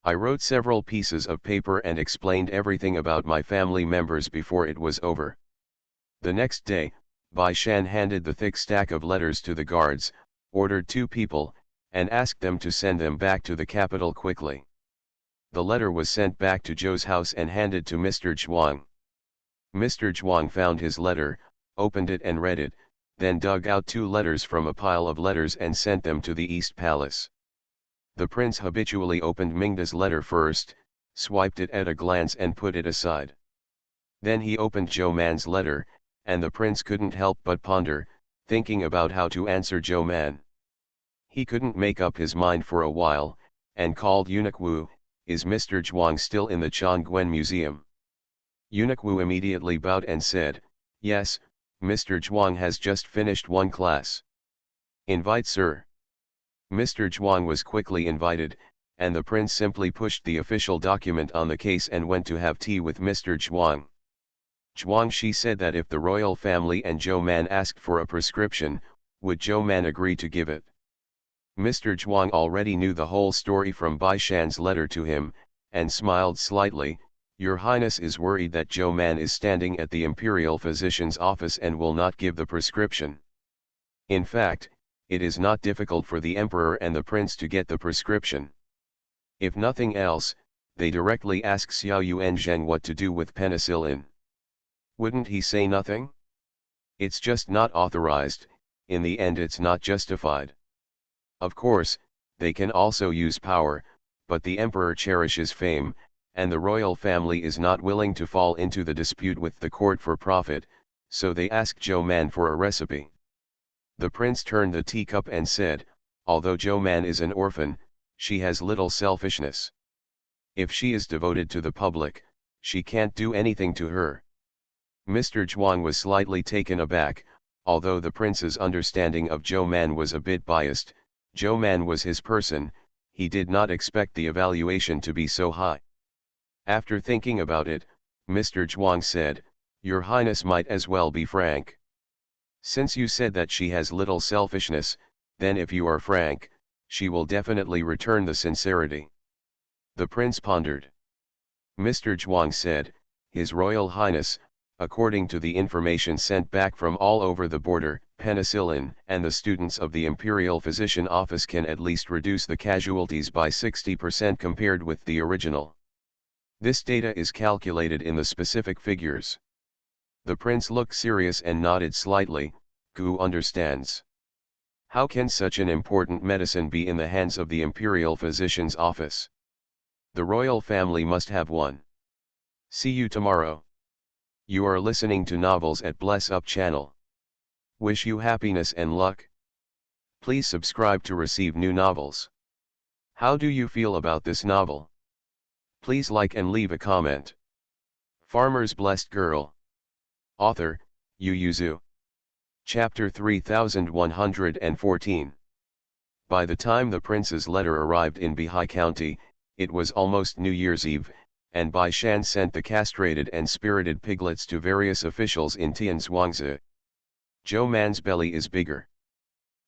I wrote several pieces of paper and explained everything about my family members before it was over. The next day, Bai Shan handed the thick stack of letters to the guards, ordered 2 people, and asked them to send them back to the capital quickly. The letter was sent back to Zhou's house and handed to Mr. Zhuang. Mr. Zhuang found his letter, opened it and read it, then dug out 2 letters from a pile of letters and sent them to the East Palace. The prince habitually opened Mingda's letter first, swiped it at a glance and put it aside. Then he opened Zhou Man's letter, and the prince couldn't help but ponder, thinking about how to answer Zhou Man. He couldn't make up his mind for a while, and called Eunuch Wu, is Mr. Zhuang still in the Chongguan Museum? Eunuch Wu immediately bowed and said, yes, Mr. Zhuang has just finished one class. Invite sir. Mr. Zhuang was quickly invited, and the prince simply pushed the official document on the case and went to have tea with Mr. Zhuang. Zhuang Shi said that if the royal family and Zhou Man asked for a prescription, would Zhou Man agree to give it? Mr. Zhuang already knew the whole story from Bai Shan's letter to him, and smiled slightly. Your Highness is worried that Zhou Man is standing at the imperial physician's office and will not give the prescription. In fact, it is not difficult for the emperor and the prince to get the prescription. If nothing else, they directly ask Xiao Yuanzheng what to do with penicillin. Wouldn't he say nothing? It's just not authorized, in the end it's not justified. Of course, they can also use power, but the emperor cherishes fame, and the royal family is not willing to fall into the dispute with the court for profit, so they ask Zhou Man for a recipe. The prince turned the teacup and said, although Zhou Man is an orphan, she has little selfishness. If she is devoted to the public, she can't do anything to her. Mr. Zhuang was slightly taken aback, although the prince's understanding of Zhou Man was a bit biased. Zhou Man was his person, he did not expect the evaluation to be so high. After thinking about it, Mr. Zhuang said, Your Highness might as well be frank. Since you said that she has little selfishness, then if you are frank, she will definitely return the sincerity. The prince pondered. Mr. Zhuang said, His Royal Highness, according to the information sent back from all over the border, penicillin and the students of the Imperial Physician Office can at least reduce the casualties by 60% compared with the original. This data is calculated in the specific figures. The prince looked serious and nodded slightly. Gu understands. How can such an important medicine be in the hands of the Imperial Physician's Office? The royal family must have one. See you tomorrow. You are listening to Novels at Bless Up channel. Wish you happiness and luck. Please subscribe to receive new novels. How do you feel about this novel? Please like and leave a comment. Farmer's Blessed Girl. Author, Yu Yuzu. Chapter 3114. By the time the prince's letter arrived in Bihai County, it was almost New Year's Eve, and Bai Shan sent the castrated and spirited piglets to various officials in Tianzhuangzi. Zhou Man's belly is bigger.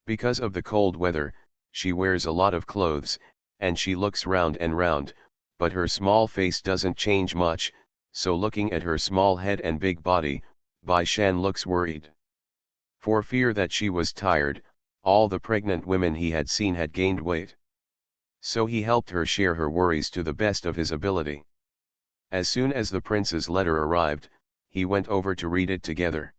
Because of the cold weather, she wears a lot of clothes, and she looks round and round, but her small face doesn't change much, so looking at her small head and big body, Bai Shan looks worried. For fear that she was tired, all the pregnant women he had seen had gained weight. So he helped her share her worries to the best of his ability. As soon as the prince's letter arrived, he went over to read it together.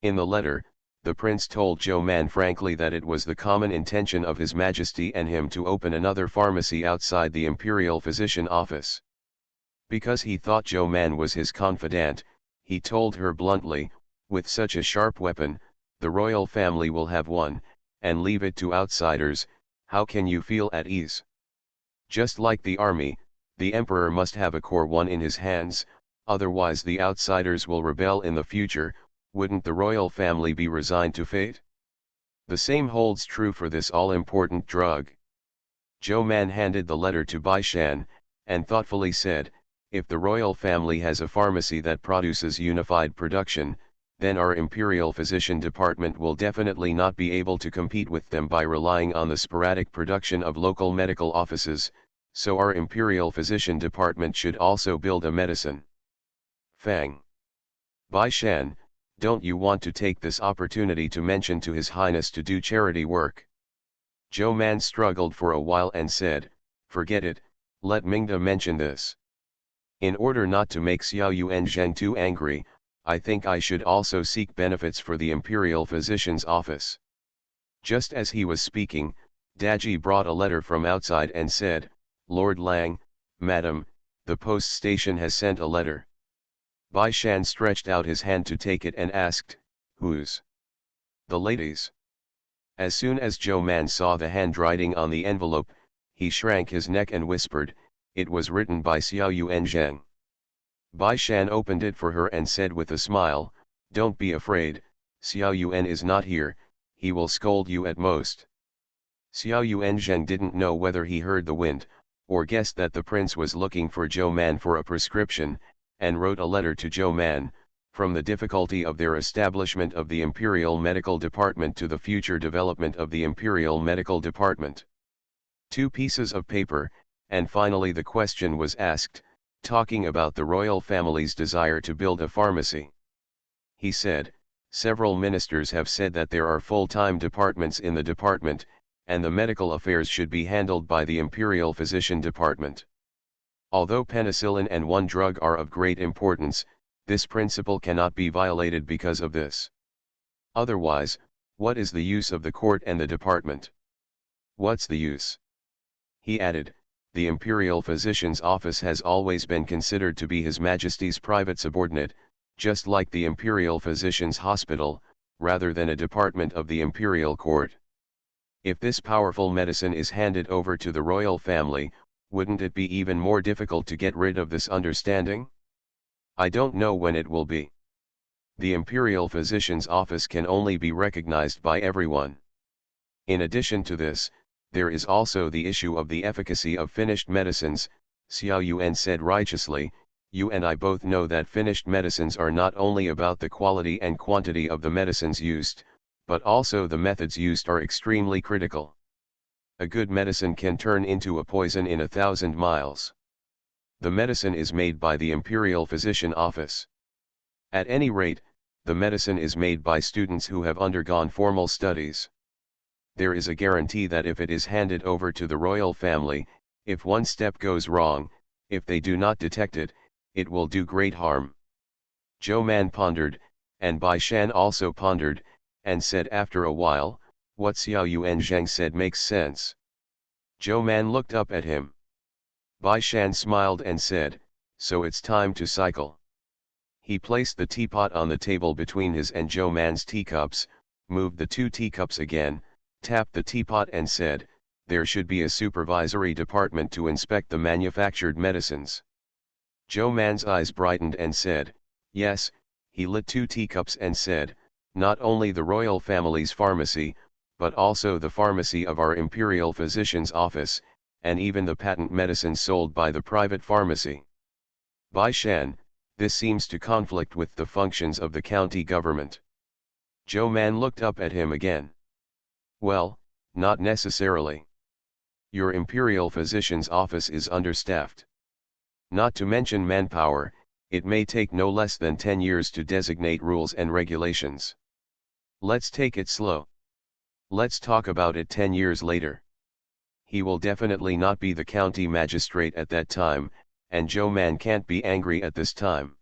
In the letter, the prince told Zhou Man frankly that it was the common intention of His Majesty and him to open another pharmacy outside the Imperial Physician Office. Because he thought Zhou Man was his confidant, he told her bluntly, with such a sharp weapon, the royal family will have one, and leave it to outsiders. How can you feel at ease? Just like the army, the emperor must have a core one in his hands, otherwise the outsiders will rebel in the future. Wouldn't the royal family be resigned to fate? The same holds true for this all-important drug. Zhou Man handed the letter to Bai Shan, and thoughtfully said, if the royal family has a pharmacy that produces unified production, then our Imperial Physician Department will definitely not be able to compete with them by relying on the sporadic production of local medical offices, so our Imperial Physician Department should also build a medicine. Fang. Bai Shan, don't you want to take this opportunity to mention to His Highness to do charity work? Zhou Man struggled for a while and said, forget it, let Mingda mention this. In order not to make Xiao Yuan Zheng too angry, I think I should also seek benefits for the Imperial Physician's Office. Just as he was speaking, Daji brought a letter from outside and said, Lord Lang, Madam, the post station has sent a letter. Bai Shan stretched out his hand to take it and asked, whose? The lady's. As soon as Zhou Man saw the handwriting on the envelope, he shrank his neck and whispered, it was written by Xiao Yuan Zheng. Bai Shan opened it for her and said with a smile, don't be afraid, Xiao Yuan is not here, he will scold you at most. Xiao Yuan Zheng didn't know whether he heard the wind, or guessed that the prince was looking for Zhou Man for a prescription, and wrote a letter to Zhou Man, from the difficulty of their establishment of the Imperial Medical Department to the future development of the Imperial Medical Department. 2 pieces of paper, and finally the question was asked, talking about the royal family's desire to build a pharmacy. He said, several ministers have said that there are full-time departments in the department, and the medical affairs should be handled by the Imperial Physician Department. Although penicillin and one drug are of great importance, this principle cannot be violated because of this. Otherwise, what is the use of the court and the department? What's the use? He added, the Imperial Physician's Office has always been considered to be His Majesty's private subordinate, just like the Imperial Physician's Hospital, rather than a department of the Imperial Court. If this powerful medicine is handed over to the royal family, wouldn't it be even more difficult to get rid of this understanding? I don't know when it will be. The Imperial Physician's Office can only be recognized by everyone. In addition to this, there is also the issue of the efficacy of finished medicines. Xiao Yuan said righteously, you and I both know that finished medicines are not only about the quality and quantity of the medicines used, but also the methods used are extremely critical. A good medicine can turn into a poison in 1,000 miles. The medicine is made by the Imperial Physician Office. At any rate, the medicine is made by students who have undergone formal studies. There is a guarantee that if it is handed over to the royal family, if one step goes wrong, if they do not detect it, it will do great harm. Zhou Man pondered, and Bai Shan also pondered, and said after a while, what Xiao Yuan Zheng said makes sense. Zhou Man looked up at him. Bai Shan smiled and said, so it's time to cycle. He placed the teapot on the table between his and Zhou Man's teacups, moved the two teacups again, tapped the teapot and said, there should be a supervisory department to inspect the manufactured medicines. Zhou Man's eyes brightened and said, yes. He lit two teacups and said, not only the royal family's pharmacy, but also the pharmacy of our imperial physician's office, and even the patent medicines sold by the private pharmacy. Bai Shan, this seems to conflict with the functions of the county government. Zhou Man looked up at him again. Well, not necessarily. Your imperial physician's office is understaffed. Not to mention manpower, it may take no less than 10 years to designate rules and regulations. Let's take it slow. Let's talk about it 10 years later. He will definitely not be the county magistrate at that time, and Zhou Man can't be angry at this time.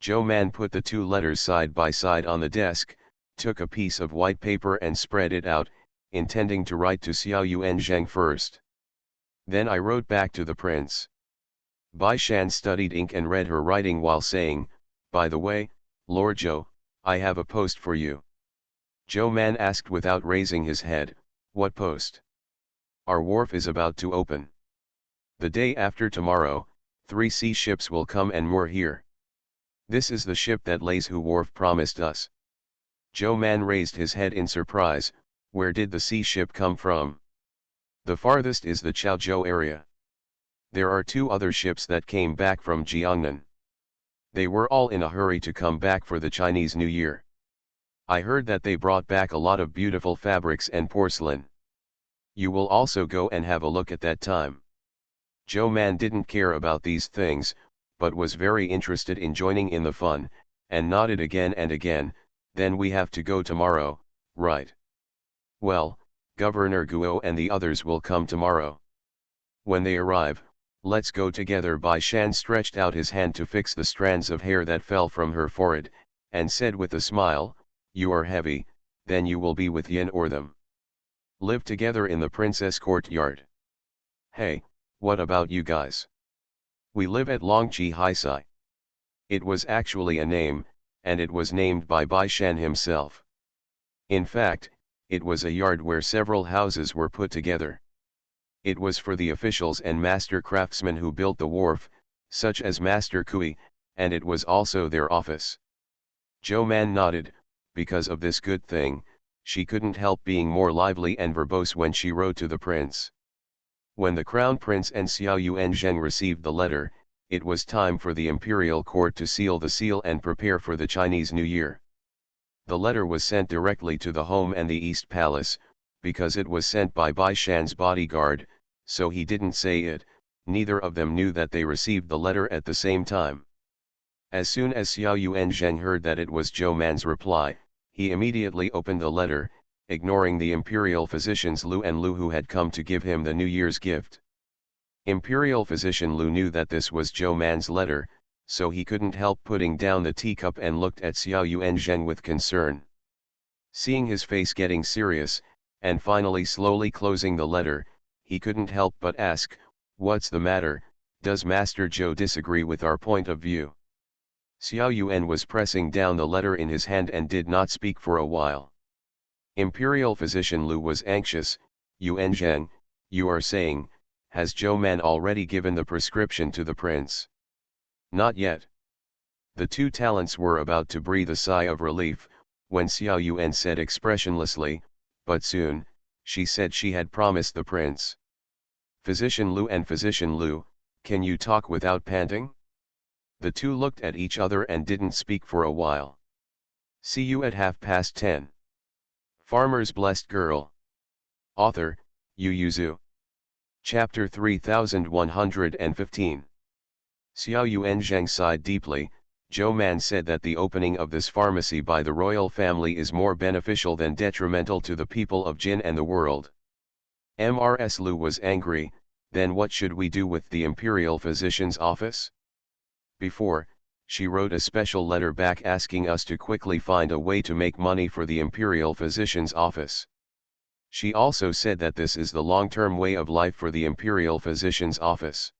Zhou Man put the two letters side by side on the desk, took a piece of white paper and spread it out, intending to write to Xiao Yuan Zheng first. Then I wrote back to the prince. Bai Shan studied ink and read her writing while saying, by the way, Lord Zhou, I have a post for you. Zhou Man asked without raising his head, what post? Our wharf is about to open. The day after tomorrow, 3 sea ships will come and moor here. This is the ship that Leizu Wharf promised us. Zhou Man raised his head in surprise. Where did the sea ship come from? The farthest is the Chaozhou area. There are 2 other ships that came back from Jiangnan. They were all in a hurry to come back for the Chinese New Year. I heard that they brought back a lot of beautiful fabrics and porcelain. You will also go and have a look at that time. Zhou Man didn't care about these things, but was very interested in joining in the fun, and nodded again and again. Then we have to go tomorrow, right? Well, Governor Guo and the others will come tomorrow. When they arrive, let's go together. Bai Shan stretched out his hand to fix the strands of hair that fell from her forehead, and said with a smile, you are heavy, then you will be with Yin or them. Live together in the princess courtyard. Hey, what about you guys? We live at Longqi Haisai. It was actually a name, and it was named by Bai Shan himself. In fact, it was a yard where several houses were put together. It was for the officials and master craftsmen who built the wharf, such as Master Kui, and it was also their office. Zhou Man nodded. Because of this good thing, she couldn't help being more lively and verbose when she wrote to the prince. When the crown prince and Xiao Yuan Zheng received the letter, it was time for the imperial court to seal the seal and prepare for the Chinese New Year. The letter was sent directly to the home and the East Palace, because it was sent by Bai Shan's bodyguard, so he didn't say it. Neither of them knew that they received the letter at the same time. As soon as Xiao Yuan Zheng heard that it was Zhou Man's reply, he immediately opened the letter, ignoring the imperial physicians Lu and Lu who had come to give him the New Year's gift. Imperial physician Lu knew that this was Zhou Man's letter, so he couldn't help putting down the teacup and looked at Xiao Yuan Zheng with concern. Seeing his face getting serious, and finally slowly closing the letter, he couldn't help but ask, what's the matter, does Master Zhou disagree with our point of view? Xiao Yuan was pressing down the letter in his hand and did not speak for a while. Imperial physician Lu was anxious. Yuan Zheng, you are saying, has Zhou Man already given the prescription to the prince? Not yet. The 2 talents were about to breathe a sigh of relief, when Xiao Yuan said expressionlessly, but soon, she said she had promised the prince. Physician Lu and Physician Lu, can you talk without panting? The 2 looked at each other and didn't speak for a while. See you at 10:30. Farmer's Blessed Girl. Author, Yu Yuzu. Chapter 3115. Xiao Yuan Zheng sighed deeply. Zhou Man said that the opening of this pharmacy by the royal family is more beneficial than detrimental to the people of Jin and the world. Mrs. Lu was angry. Then what should we do with the imperial physician's office? Before, she wrote a special letter back asking us to quickly find a way to make money for the imperial physician's office. She also said that this is the long-term way of life for the imperial physician's office.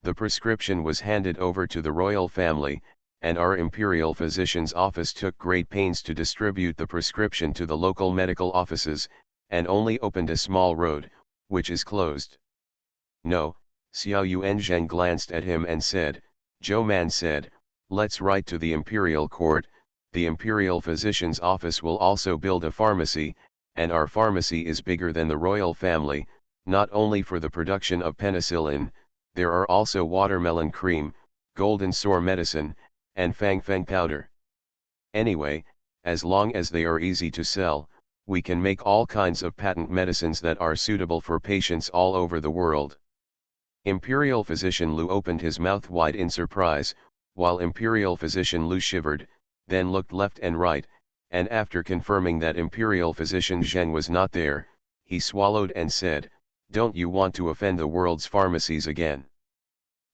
The prescription was handed over to the royal family, and our imperial physician's office took great pains to distribute the prescription to the local medical offices, and only opened a small road, which is closed. No, Xiao Yuanzheng glanced at him and said, Zhou Man said, let's write to the imperial court. The imperial physician's office will also build a pharmacy, and our pharmacy is bigger than the royal family, not only for the production of penicillin. There are also watermelon cream, golden sore medicine, and fang powder. Anyway, as long as they are easy to sell, we can make all kinds of patent medicines that are suitable for patients all over the world. Imperial Physician Lu opened his mouth wide in surprise, while Imperial Physician Lu shivered, then looked left and right, and after confirming that Imperial Physician Zheng was not there, he swallowed and said, don't you want to offend the world's pharmacies again?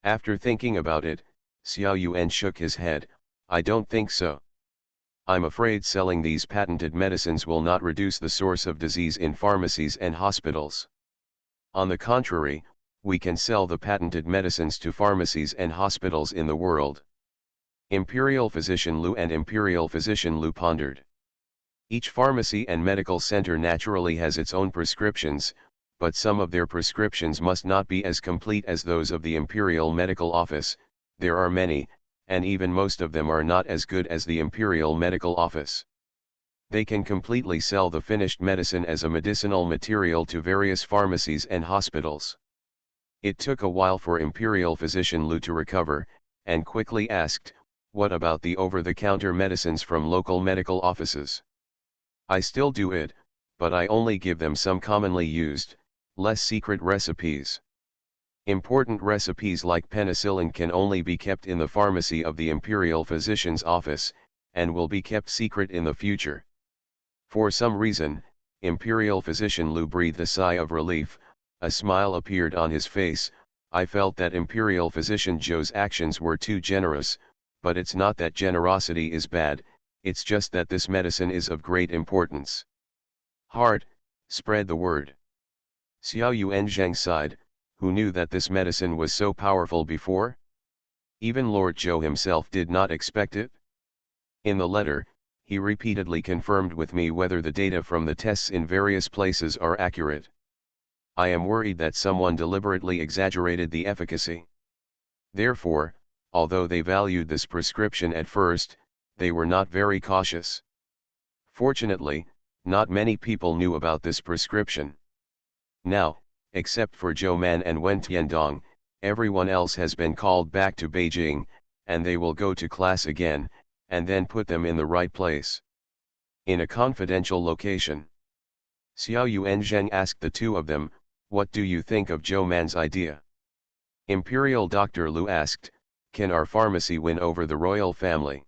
After thinking about it, Xiao Yuan shook his head, I don't think so. I'm afraid selling these patented medicines will not reduce the source of disease in pharmacies and hospitals. On the contrary, we can sell the patented medicines to pharmacies and hospitals in the world. Imperial Physician Lu and Imperial Physician Lu pondered. Each pharmacy and medical center naturally has its own prescriptions, but some of their prescriptions must not be as complete as those of the Imperial Medical Office. There are many, and even most of them are not as good as the Imperial Medical Office. They can completely sell the finished medicine as a medicinal material to various pharmacies and hospitals. It took a while for Imperial Physician Lu to recover, and quickly asked, what about the over-the-counter medicines from local medical offices? I still do it, but I only give them some commonly used, less secret recipes. Important recipes like penicillin can only be kept in the pharmacy of the Imperial Physician's office, and will be kept secret in the future. For some reason, Imperial Physician Lu breathed a sigh of relief. A smile appeared on his face. I felt that Imperial Physician Zhou's actions were too generous, but it's not that generosity is bad, it's just that this medicine is of great importance. Hard, spread the word. Xiao Yuanzheng sighed, who knew that this medicine was so powerful before? Even Lord Zhou himself did not expect it. In the letter, he repeatedly confirmed with me whether the data from the tests in various places are accurate. I am worried that someone deliberately exaggerated the efficacy. Therefore, although they valued this prescription at first, they were not very cautious. Fortunately, not many people knew about this prescription. Now, except for Zhou Man and Wen Tiandong, everyone else has been called back to Beijing, and they will go to class again, and then put them in the right place. In a confidential location. Xiao Yuanzheng asked the two of them, what do you think of Zhou Man's idea? Imperial Dr. Lu asked, can our pharmacy win over the royal family?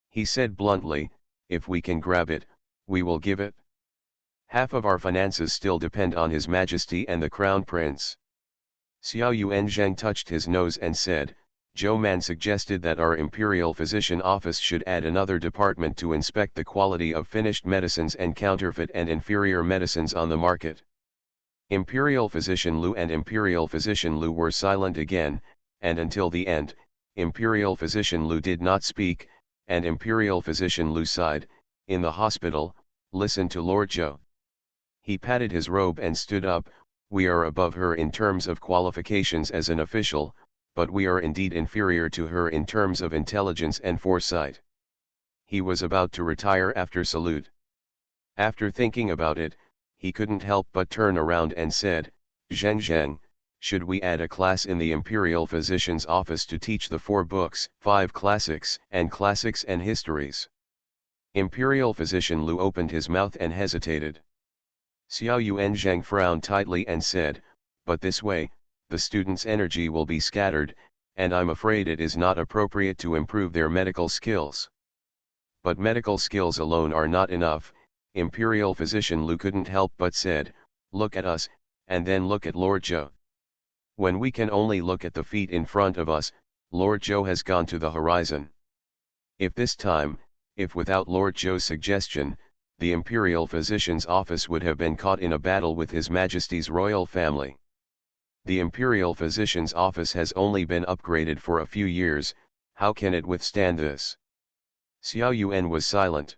He said bluntly, if we can grab it, we will give it. Half of our finances still depend on His Majesty and the Crown Prince. Xiao Yuanzheng touched his nose and said, Zhou Man suggested that our Imperial Physician Office should add another department to inspect the quality of finished medicines and counterfeit and inferior medicines on the market. Imperial Physician Lu and Imperial Physician Lu were silent again, and until the end, Imperial Physician Lu did not speak, and Imperial Physician Lu sighed. In the hospital, listen to Lord Zhou. He patted his robe and stood up. We are above her in terms of qualifications as an official, but we are indeed inferior to her in terms of intelligence and foresight. He was about to retire after salute. After thinking about it, he couldn't help but turn around and said, Zheng, should we add a class in the Imperial Physician's office to teach the 4 books, 5 classics and histories? Imperial Physician Lu opened his mouth and hesitated. Xiao Yuanzheng frowned tightly and said, but this way, the students' energy will be scattered, and I'm afraid it is not appropriate to improve their medical skills. But medical skills alone are not enough. Imperial physician Lu couldn't help but said, "Look at us, and then look at Lord Zhou. When we can only look at the feet in front of us, Lord Zhou has gone to the horizon. If this time, if without Lord Zhou's suggestion, the Imperial Physician's office would have been caught in a battle with His Majesty's royal family. The Imperial Physician's office has only been upgraded for a few years, how can it withstand this?" Xiao Yuan was silent.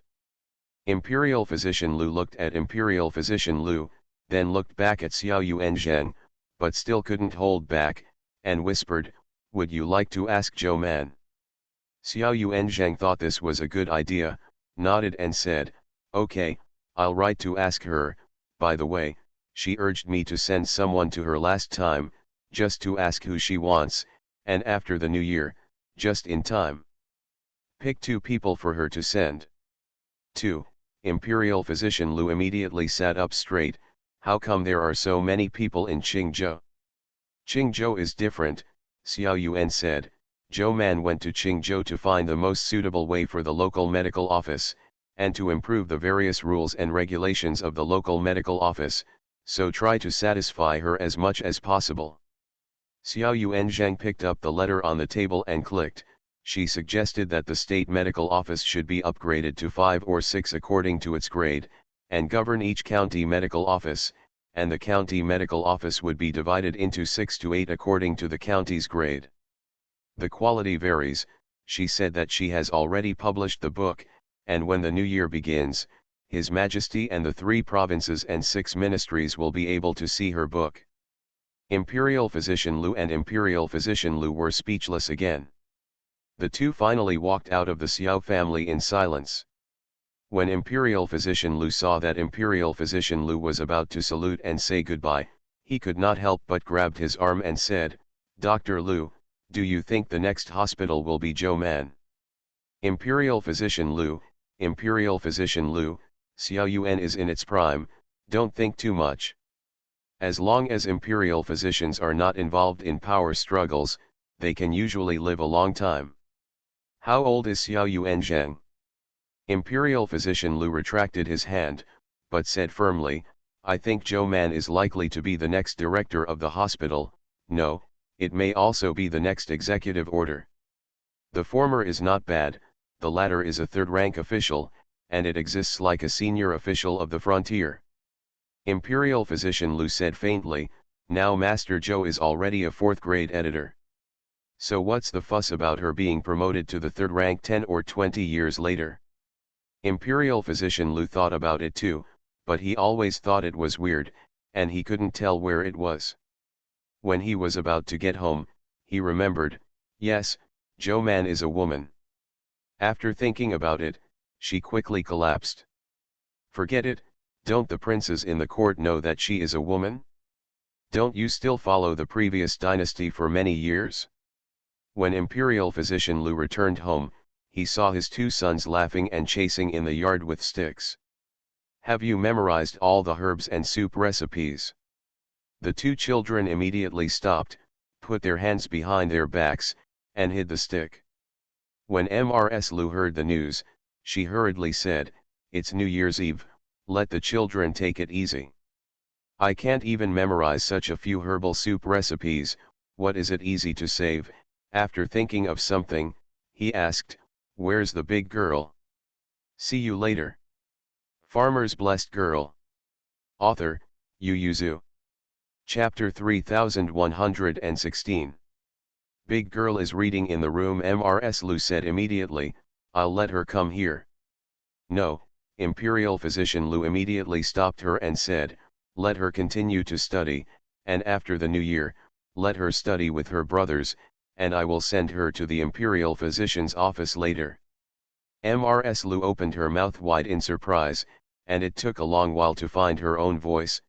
Imperial Physician Lu looked at Imperial Physician Lu, then looked back at Xiao Yuanzhang, but still couldn't hold back, and whispered, "Would you like to ask Zhou Man?" Xiao Yuanzhang thought this was a good idea, nodded and said, "Okay, I'll write to ask her. By the way, she urged me to send someone to her last time, just to ask who she wants, and after the new year, just in time. Pick 2 people for her to send." 2. Imperial Physician Lu immediately sat up straight. "How come there are so many people in Qingzhou?" "Qingzhou is different," Xiao Yuan said. "Zhou Man went to Qingzhou to find the most suitable way for the local medical office, and to improve the various rules and regulations of the local medical office, so try to satisfy her as much as possible." Xiao Yuanzhang picked up the letter on the table and clicked. She suggested that the state medical office should be upgraded to 5 or 6 according to its grade, and govern each county medical office, and the county medical office would be divided into 6 to 8 according to the county's grade. The quality varies. She said that she has already published the book, and when the new year begins, His Majesty and the 3 provinces and 6 ministries will be able to see her book. Imperial Physician Lu and Imperial Physician Lu were speechless again. The 2 finally walked out of the Xiao family in silence. When Imperial Physician Lu saw that Imperial Physician Lu was about to salute and say goodbye, he could not help but grabbed his arm and said, "Dr. Lu, do you think the next hospital will be Zhou Man?" Imperial Physician Lu, Imperial Physician Lu, Xiao Yuan is in its prime, don't think too much. As long as Imperial physicians are not involved in power struggles, they can usually live a long time. How old is Xiao Yuanzhang? Imperial Physician Lu retracted his hand, but said firmly, "I think Zhou Man is likely to be the next director of the hospital. No, it may also be the next executive order. The former is not bad, the latter is a third-rank official, and it exists like a senior official of the frontier." Imperial Physician Lu said faintly, "Now Master Zhou is already a 4th-grade editor. So what's the fuss about her being promoted to the 3rd rank 10 or 20 years later?" Imperial Physician Lu thought about it too, but he always thought it was weird, and he couldn't tell where it was. When he was about to get home, he remembered, yes, Zhou Man is a woman. After thinking about it, she quickly collapsed. Forget it, don't the princes in the court know that she is a woman? Don't you still follow the previous dynasty for many years? When Imperial Physician Lu returned home, he saw his 2 sons laughing and chasing in the yard with sticks. "Have you memorized all the herbs and soup recipes?" The 2 children immediately stopped, put their hands behind their backs, and hid the stick. When Mrs. Lu heard the news, she hurriedly said, "It's New Year's Eve, let the children take it easy. I can't even memorize such a few herbal soup recipes, what is it easy to save?" After thinking of something, he asked, "Where's the big girl?" "See you later." Farmer's Blessed Girl. Author, Yu Yuzu. Chapter 3116. Big girl is reading in the room. Mrs. Lu said immediately, "I'll let her come here." "No," Imperial Physician Lu immediately stopped her and said, "Let her continue to study, and after the new year, let her study with her brothers, and I will send her to the Imperial Physician's office later." Mrs. Lu opened her mouth wide in surprise, and it took a long while to find her own voice.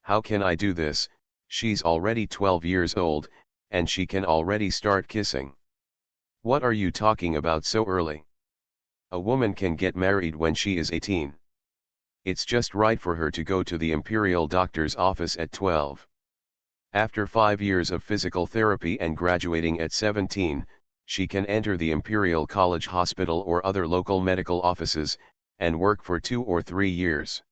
How can I do this? She's already 12 years old, and she can already start kissing. What are you talking about so early? A woman can get married when she is 18. It's just right for her to go to the imperial doctor's office at 12. After 5 years of physical therapy and graduating at 17, she can enter the Imperial College Hospital or other local medical offices, and work for 2 or 3 years.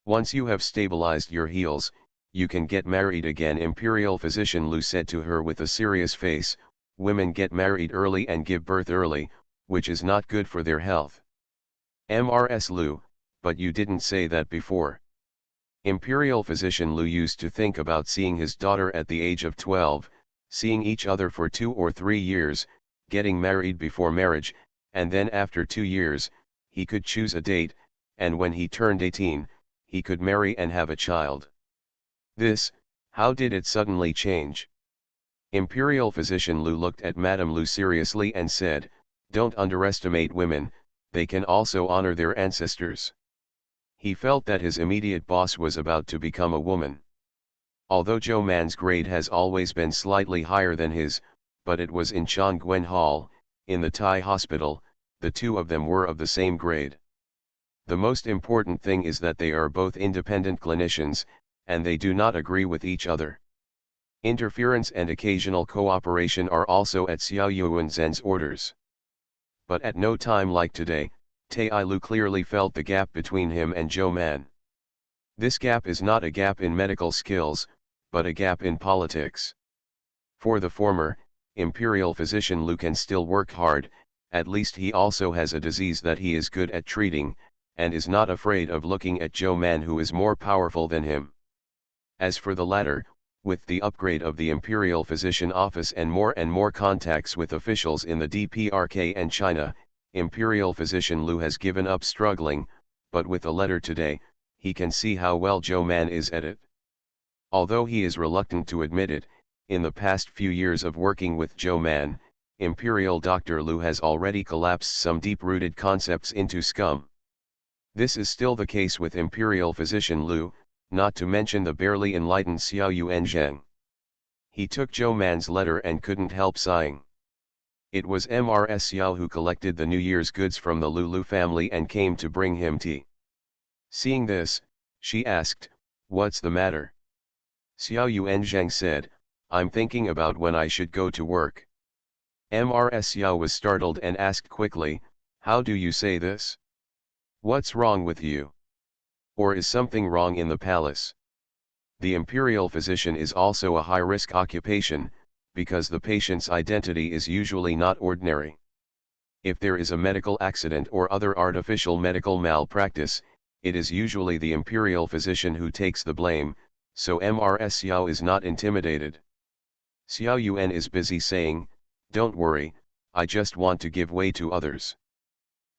Once you have stabilized your heels, you can get married again. Imperial physician Lu said to her with a serious face, women get married early and give birth early, which is not good for their health. Mrs. Lu, but you didn't say that before. Imperial physician Lu used to think about seeing his daughter at the age of 12, seeing each other for 2 or 3 years, getting married before marriage, and then after 2 years, he could choose a date, and when he turned 18, he could marry and have a child. How did it suddenly change? Imperial physician Lu looked at Madame Lu seriously and said, don't underestimate women, they can also honor their ancestors. He felt that his immediate boss was about to become a woman. Although Zhou Man's grade has always been slightly higher than his, but it was in Chongguan Hall, in the Thai hospital, the two of them were of the same grade. The most important thing is that they are both independent clinicians, and they do not agree with each other. Interference and occasional cooperation are also at Xiao Yuanzhen's orders. But at no time like today, Tai Lu clearly felt the gap between him and Zhou Man. This gap is not a gap in medical skills, but a gap in politics. For the former, Imperial physician Lu can still work hard, at least he also has a disease that he is good at treating, and is not afraid of looking at Zhou Man who is more powerful than him. As for the latter, with the upgrade of the Imperial Physician Office and more contacts with officials in the DPRK and China, Imperial Physician Lu has given up struggling, but with a letter today, he can see how well Zhou Man is at it. Although he is reluctant to admit it, in the past few years of working with Zhou Man, Imperial Dr. Lu has already collapsed some deep-rooted concepts into scum. This is still the case with Imperial Physician Lu, not to mention the barely enlightened Xiao Yuanzhang. He took Zhou Man's letter and couldn't help sighing. It was Mrs. Xiao who collected the New Year's goods from the Lu family and came to bring him tea. Seeing this, she asked, "What's the matter?" Xiao Yuanzhang said, "I'm thinking about when I should go to work." Mrs. Xiao was startled and asked quickly, "How do you say this? What's wrong with you? Or is something wrong in the palace?" The imperial physician is also a high-risk occupation, because the patient's identity is usually not ordinary. If there is a medical accident or other artificial medical malpractice, it is usually the imperial physician who takes the blame, so Mrs. Xiao is not intimidated. Xiao Yuan is busy saying, "Don't worry, I just want to give way to others."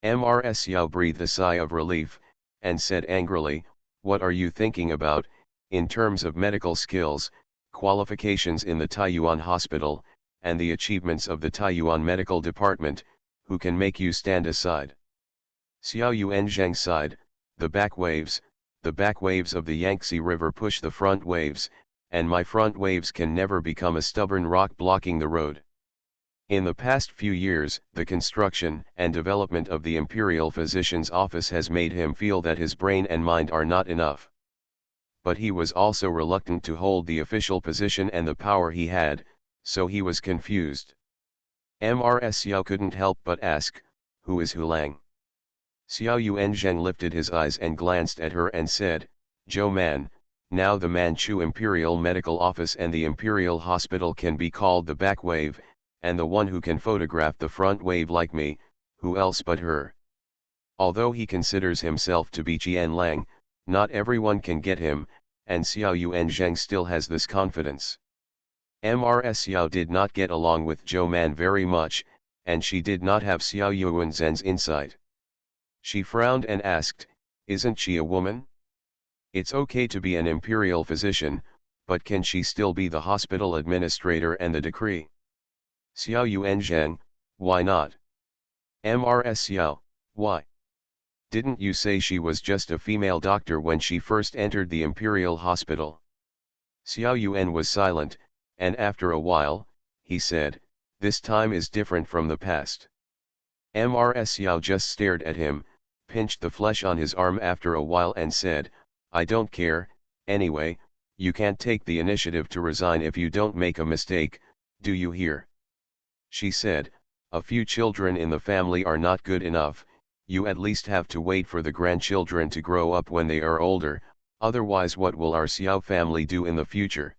Mrs. Xiao breathed a sigh of relief, and said angrily, "What are you thinking about, in terms of medical skills, qualifications in the Taiyuan hospital, and the achievements of the Taiyuan medical department, who can make you stand aside?" Xiao Yuanzhang sighed, the back waves of the Yangtze River push the front waves, and my front waves can never become a stubborn rock blocking the road. In the past few years, the construction and development of the Imperial Physician's Office has made him feel that his brain and mind are not enough. But he was also reluctant to hold the official position and the power he had, so he was confused. Mrs. Xiao couldn't help but ask, "Who is Hulang?" Xiao Yuanzhang lifted his eyes and glanced at her and said, "Zhou Man, now the Manchu Imperial Medical Office and the Imperial Hospital can be called the back wave, and the one who can photograph the front wave like me, who else but her?" Although he considers himself to be Qian Lang, not everyone can get him, and Xiao Yuanzhang still has this confidence. Mrs. Xiao did not get along with Zhou Man very much, and she did not have Xiao Yuanzhen's insight. She frowned and asked, "Isn't she a woman? It's okay to be an imperial physician, but can she still be the hospital administrator and the decree?" Xiao Yuanzhang, "Why not?" Mrs. Xiao, "Why? Didn't you say she was just a female doctor when she first entered the imperial hospital?" Xiao Yuan was silent, and after a while, he said, "This time is different from the past." Mrs. Xiao just stared at him, pinched the flesh on his arm after a while and said, "I don't care, anyway, You can't take the initiative to resign if you don't make a mistake, do you hear? She said, a few children in the family are not good enough, you at least have to wait for the grandchildren to grow up when they are older, otherwise what will our Xiao family do in the future?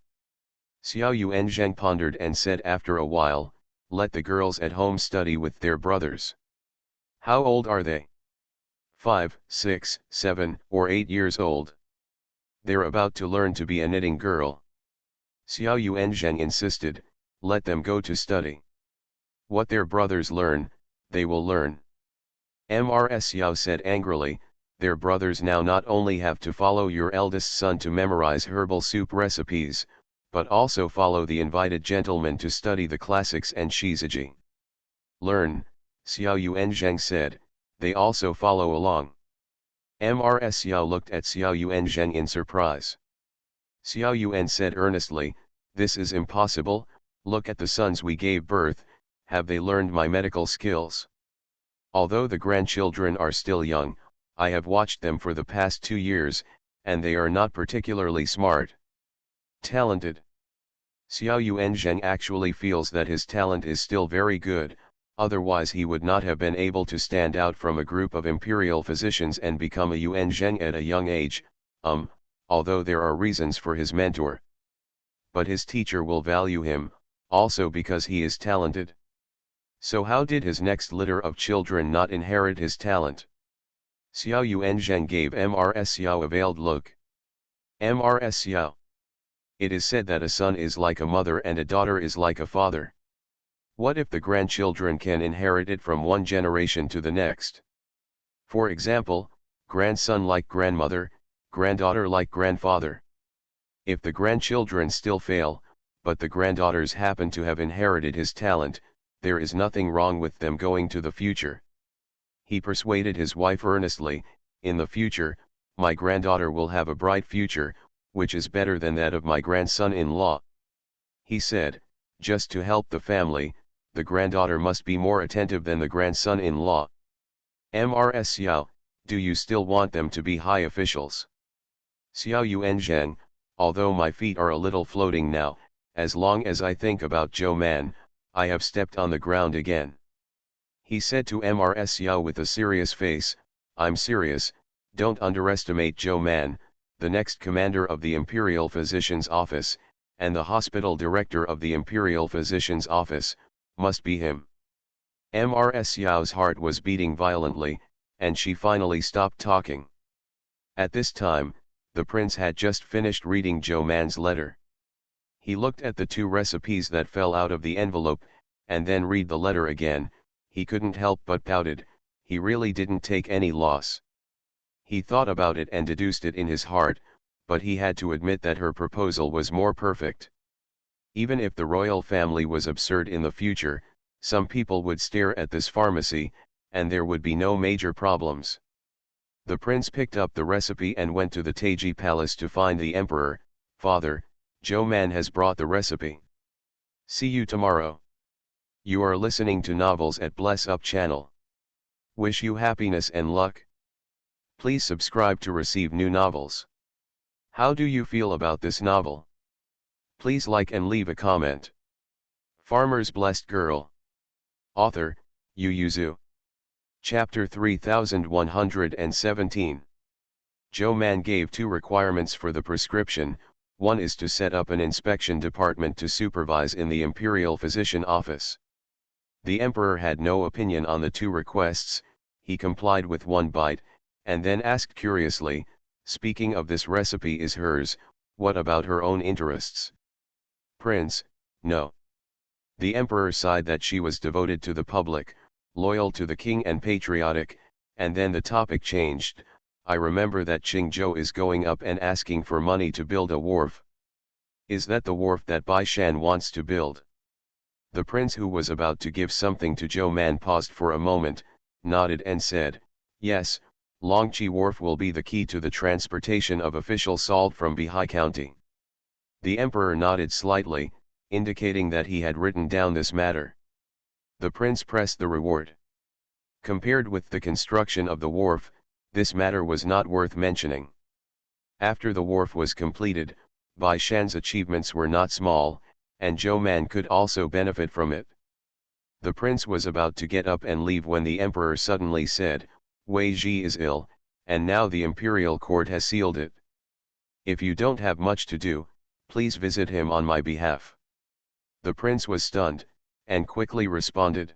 Xiao Yuanzheng pondered and said after a while, let the girls at home study with their brothers. How old are they? 5, 6, 7, or 8 years old. They're about to learn to be a knitting girl. Xiao Yuanzheng insisted, let them go to study. What their brothers learn, they will learn. Mrs. Xiao said angrily, their brothers now not only have to follow your eldest son to memorize herbal soup recipes, but also follow the invited gentlemen to study the classics and Shiziji. Learn, Xiao Yuanzheng said, they also follow along. Mrs. Xiao looked at Xiao Yuanzheng in surprise. Xiao Yuan said earnestly, this is impossible, look at the sons we gave birth, have they learned my medical skills? Although the grandchildren are still young, I have watched them for the past 2 years, and they are not particularly smart. Talented. Xiao Yuanzheng actually feels that his talent is still very good, otherwise he would not have been able to stand out from a group of imperial physicians and become a Yuanzheng at a young age, although there are reasons for his mentor. But his teacher will value him, also because he is talented. So how did his next litter of children not inherit his talent? Xiao Yuanzheng gave Mrs. Xiao a veiled look. Mrs. Xiao. It is said that a son is like a mother and a daughter is like a father. What if the grandchildren can inherit it from one generation to the next? For example, grandson like grandmother, granddaughter like grandfather. If the grandchildren still fail, but the granddaughters happen to have inherited his talent, there is nothing wrong with them going to the future. He persuaded his wife earnestly, in the future, my granddaughter will have a bright future, which is better than that of my grandson-in-law. He said, just to help the family, the granddaughter must be more attentive than the grandson-in-law. Mrs. Xiao, do you still want them to be high officials? Xiao Yuanzheng, although my feet are a little floating now, as long as I think about Zhou Man, I have stepped on the ground again. He said to Mrs. Xiao with a serious face, I'm serious, don't underestimate Zhou Man, the next commander of the Imperial Physician's Office, and the hospital director of the Imperial Physician's Office, must be him. Mrs. Xiao's heart was beating violently, and she finally stopped talking. At this time, the prince had just finished reading Zhou Man's letter. He looked at the 2 recipes that fell out of the envelope, and then read the letter again. He couldn't help but pouted, he really didn't take any loss. He thought about it and deduced it in his heart, but he had to admit that her proposal was more perfect. Even if the royal family was absurd in the future, some people would stare at this pharmacy, and there would be no major problems. The prince picked up the recipe and went to the Taiji palace to find the emperor. Father, Zhou Man has brought the recipe. See you tomorrow. You are listening to Novels at Bless Up channel. Wish you happiness and luck. Please subscribe to receive new novels. How do you feel about this novel? Please like and leave a comment. Farmer's Blessed Girl. Author, Yu Yuzu. Chapter 3117. Zhou Man gave 2 requirements for the prescription. One is to set up an inspection department to supervise in the Imperial Physician Office. The emperor had no opinion on the 2 requests. He complied with one bite, and then asked curiously, speaking of this recipe is hers, what about her own interests? Prince, no. The emperor sighed that she was devoted to the public, loyal to the king and patriotic, and then the topic changed. I remember that Qingzhou is going up and asking for money to build a wharf. Is that the wharf that Bai Shan wants to build? The prince, who was about to give something to Zhou Man, paused for a moment, nodded and said, yes, Longqi Wharf will be the key to the transportation of official salt from Bihai County. The emperor nodded slightly, indicating that he had written down this matter. The prince pressed the reward. Compared with the construction of the wharf, this matter was not worth mentioning. After the wharf was completed, Bai Shan's achievements were not small, and Zhou Man could also benefit from it. The prince was about to get up and leave when the emperor suddenly said, Wei Ji is ill, and now the imperial court has sealed it. If you don't have much to do, please visit him on my behalf. The prince was stunned, and quickly responded.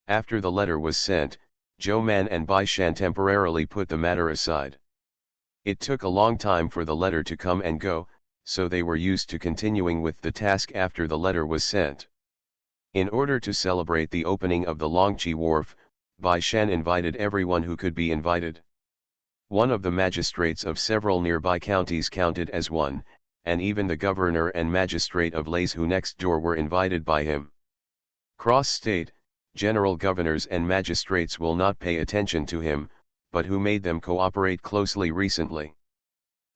After the letter was sent, Zhou Man and Bai Shan temporarily put the matter aside. It took a long time for the letter to come and go, so they were used to continuing with the task after the letter was sent. In order to celebrate the opening of the Longqi Wharf, Bai Shan invited everyone who could be invited. One of the magistrates of several nearby counties counted as one, and even the governor and magistrate of Leizhou next door were invited by him. Cross-state, general governors and magistrates will not pay attention to him, but who made them cooperate closely recently.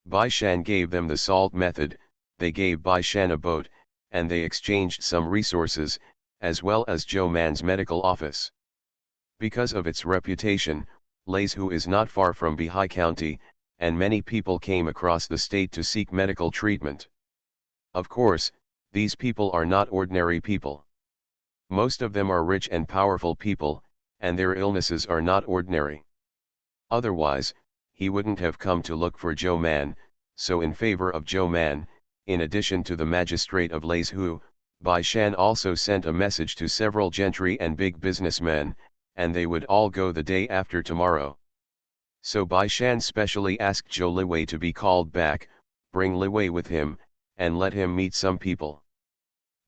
Bai Shan gave them the salt method, they gave Bai Shan a boat, and they exchanged some resources, as well as Zhou Man's medical office. Because of its reputation, Leizhou is not far from Bihai County, and many people came across the state to seek medical treatment. Of course, these people are not ordinary people. Most of them are rich and powerful people, and their illnesses are not ordinary. Otherwise, he wouldn't have come to look for Zhou Man, so in favor of Zhou Man, in addition to the magistrate of Leizhou, Bai Shan also sent a message to several gentry and big businessmen, and they would all go the day after tomorrow. So Bai Shan specially asked Zhou Liwei to be called back, bring Liwei with him, and let him meet some people.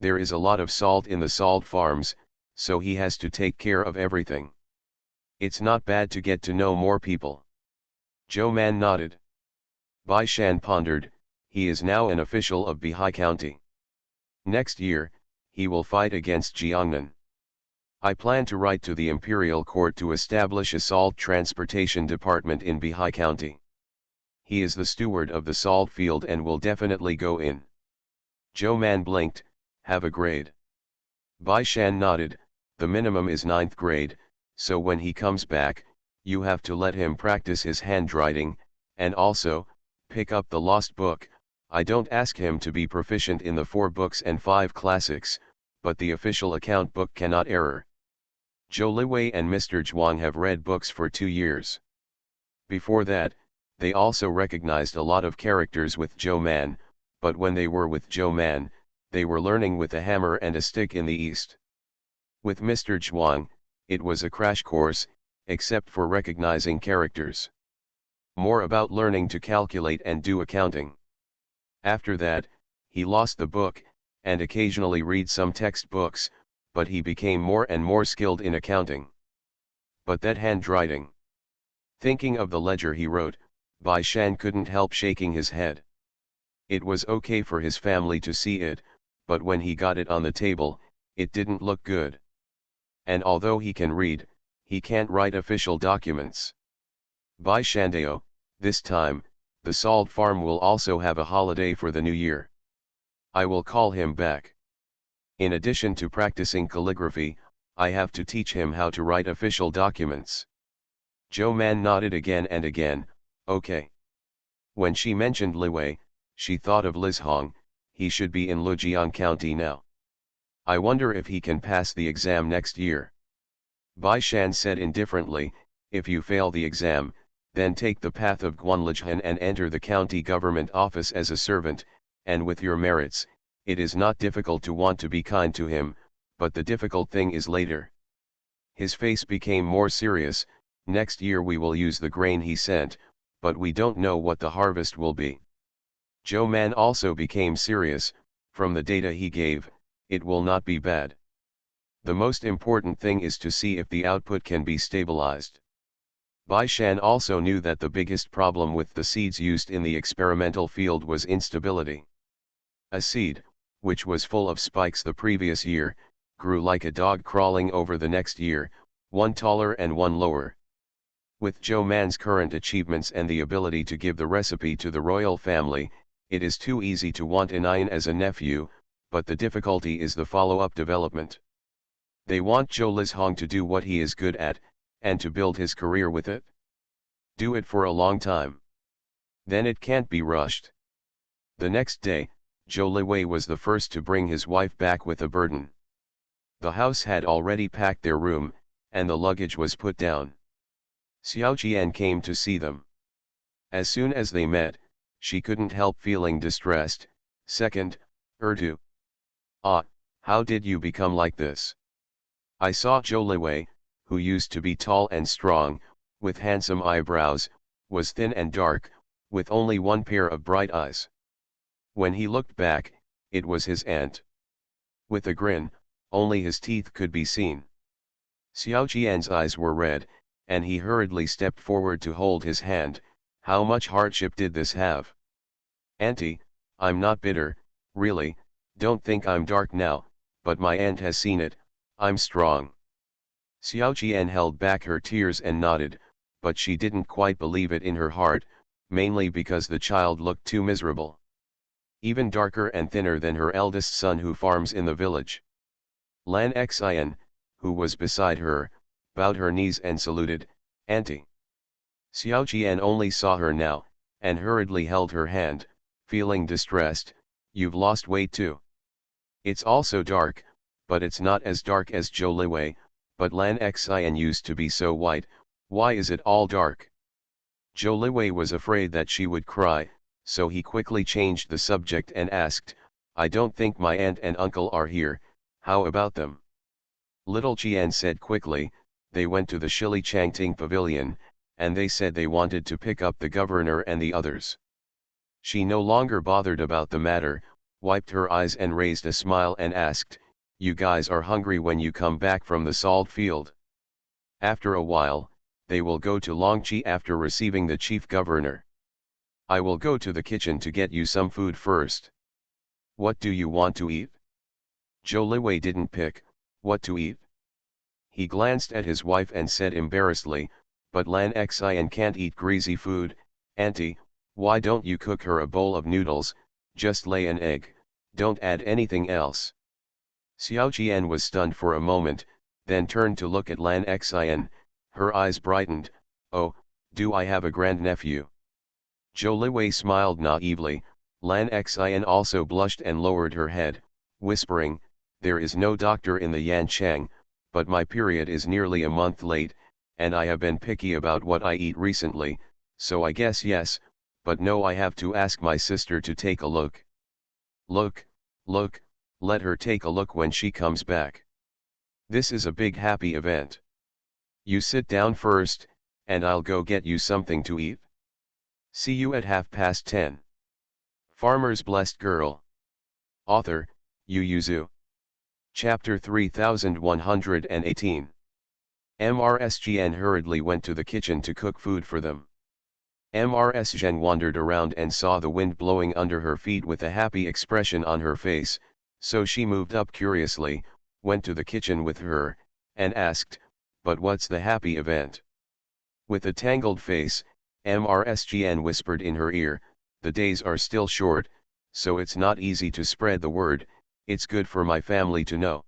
There is a lot of salt in the salt farms, so he has to take care of everything. It's not bad to get to know more people. Zhou Man nodded. Bai Shan pondered, he is now an official of Bihai County. Next year, he will fight against Jiangnan. I plan to write to the imperial court to establish a salt transportation department in Bihai County. He is the steward of the salt field and will definitely go in. Zhou Man blinked, have a grade. Bai Shan nodded, the minimum is 9th grade, so when he comes back, you have to let him practice his handwriting, and also, pick up the lost book. I don't ask him to be proficient in the 4 books and 5 classics, but the official account book cannot error. Zhou Liwei and Mr. Zhuang have read books for 2 years. Before that, they also recognized a lot of characters with Zhou Man, but when they were with Zhou Man, they were learning with a hammer and a stick in the East. With Mr. Zhuang, it was a crash course, except for recognizing characters. More about learning to calculate and do accounting. After that, he lost the book, and occasionally read some textbooks, but he became more and more skilled in accounting. But that handwriting. Thinking of the ledger he wrote, Bai Shan couldn't help shaking his head. It was okay for his family to see it, but when he got it on the table, it didn't look good. And although he can read, he can't write official documents. Bai Shandao, this time, the salt farm will also have a holiday for the new year. I will call him back. In addition to practicing calligraphy, I have to teach him how to write official documents. Zhou Man nodded again and again, okay. When she mentioned Liwei, she thought of Lizhong, he should be in Lujiang County now. I wonder if he can pass the exam next year. Bai Shan said indifferently, if you fail the exam, then take the path of Guanlijhan and enter the county government office as a servant, and with your merits, it is not difficult to want to be kind to him, but the difficult thing is later. His face became more serious, next year we will use the grain he sent, but we don't know what the harvest will be. Zhou Man also became serious, from the data he gave, it will not be bad. The most important thing is to see if the output can be stabilized. Bai Shan also knew that the biggest problem with the seeds used in the experimental field was instability. A seed, which was full of spikes the previous year, grew like a dog crawling over the next year, one taller and one lower. With Zhou Man's current achievements and the ability to give the recipe to the royal family, it is too easy to want Anian as a nephew, but the difficulty is the follow-up development. They want Zhou Lizhong to do what he is good at, and to build his career with it. Do it for a long time. Then it can't be rushed. The next day, Zhou Liwei was the first to bring his wife back with a burden. The house had already packed their room, and the luggage was put down. Xiao Jian came to see them. As soon as they met, she couldn't help feeling distressed. Second, Erdu. Ah, how did you become like this? I saw Zhou Liwei, who used to be tall and strong, with handsome eyebrows, was thin and dark, with only one pair of bright eyes. When he looked back, it was his aunt. With a grin, only his teeth could be seen. Xiao Jian's eyes were red, and he hurriedly stepped forward to hold his hand. How much hardship did this have? Auntie, I'm not bitter, really, don't think I'm dark now, but my aunt has seen it, I'm strong. Xiao Jian held back her tears and nodded, but she didn't quite believe it in her heart, mainly because the child looked too miserable. Even darker and thinner than her eldest son who farms in the village. Lan Xian, who was beside her, bowed her knees and saluted, Auntie. Xiao Jian only saw her now, and hurriedly held her hand, feeling distressed. You've lost weight too. It's also dark, but it's not as dark as Zhou Liwei, but Lan Xian used to be so white, why is it all dark? Zhou Liwei was afraid that she would cry, so he quickly changed the subject and asked, I don't think my aunt and uncle are here, how about them? Little Jian said quickly, they went to the Shili Changting pavilion, and they said they wanted to pick up the governor and the others. She no longer bothered about the matter, wiped her eyes and raised a smile and asked, you guys are hungry when you come back from the salt field. After a while, they will go to Longqi after receiving the chief governor. I will go to the kitchen to get you some food first. What do you want to eat? Zhou Liwei didn't pick what to eat. He glanced at his wife and said embarrassedly, but Lan Xian can't eat greasy food, Auntie, why don't you cook her a bowl of noodles, just lay an egg, don't add anything else. Xiao Jian was stunned for a moment, then turned to look at Lan Xian, her eyes brightened, oh, do I have a grandnephew? Zhou Liwei smiled naively, Lan Xian also blushed and lowered her head, whispering, there is no doctor in the Yanchang, but my period is nearly a month late, and I have been picky about what I eat recently, so I guess yes, but no, I have to ask my sister to take a look. Look, let her take a look when she comes back. This is a big happy event. You sit down first, and I'll go get you something to eat. See you at 10:30. Farmer's Blessed Girl. Author, Yu Yuzu. Chapter 3118. MRSGN hurriedly went to the kitchen to cook food for them. MRSGN wandered around and saw the wind blowing under her feet with a happy expression on her face, so she moved up curiously, went to the kitchen with her, and asked, but what's the happy event? With a tangled face, MRSGN whispered in her ear, the days are still short, so it's not easy to spread the word, it's good for my family to know.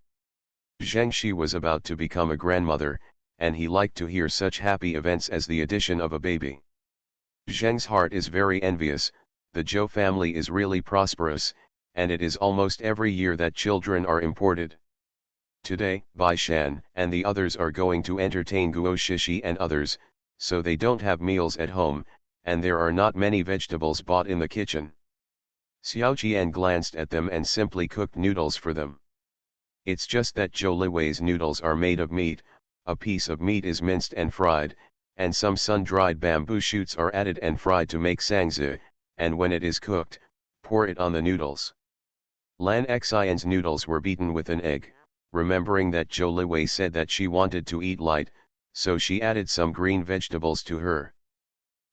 Zheng Shi was about to become a grandmother, and he liked to hear such happy events as the addition of a baby. Zheng's heart is very envious, the Zhou family is really prosperous, and it is almost every year that children are imported. Today, Bai Shan and the others are going to entertain Guo Shishi and others, so they don't have meals at home, and there are not many vegetables bought in the kitchen. Xiao Jian glanced at them and simply cooked noodles for them. It's just that Zhou Liwei's noodles are made of meat, a piece of meat is minced and fried, and some sun-dried bamboo shoots are added and fried to make sangzi, and when it is cooked, pour it on the noodles. Lan Xian's noodles were beaten with an egg, remembering that Zhou Liwei said that she wanted to eat light, so she added some green vegetables to her.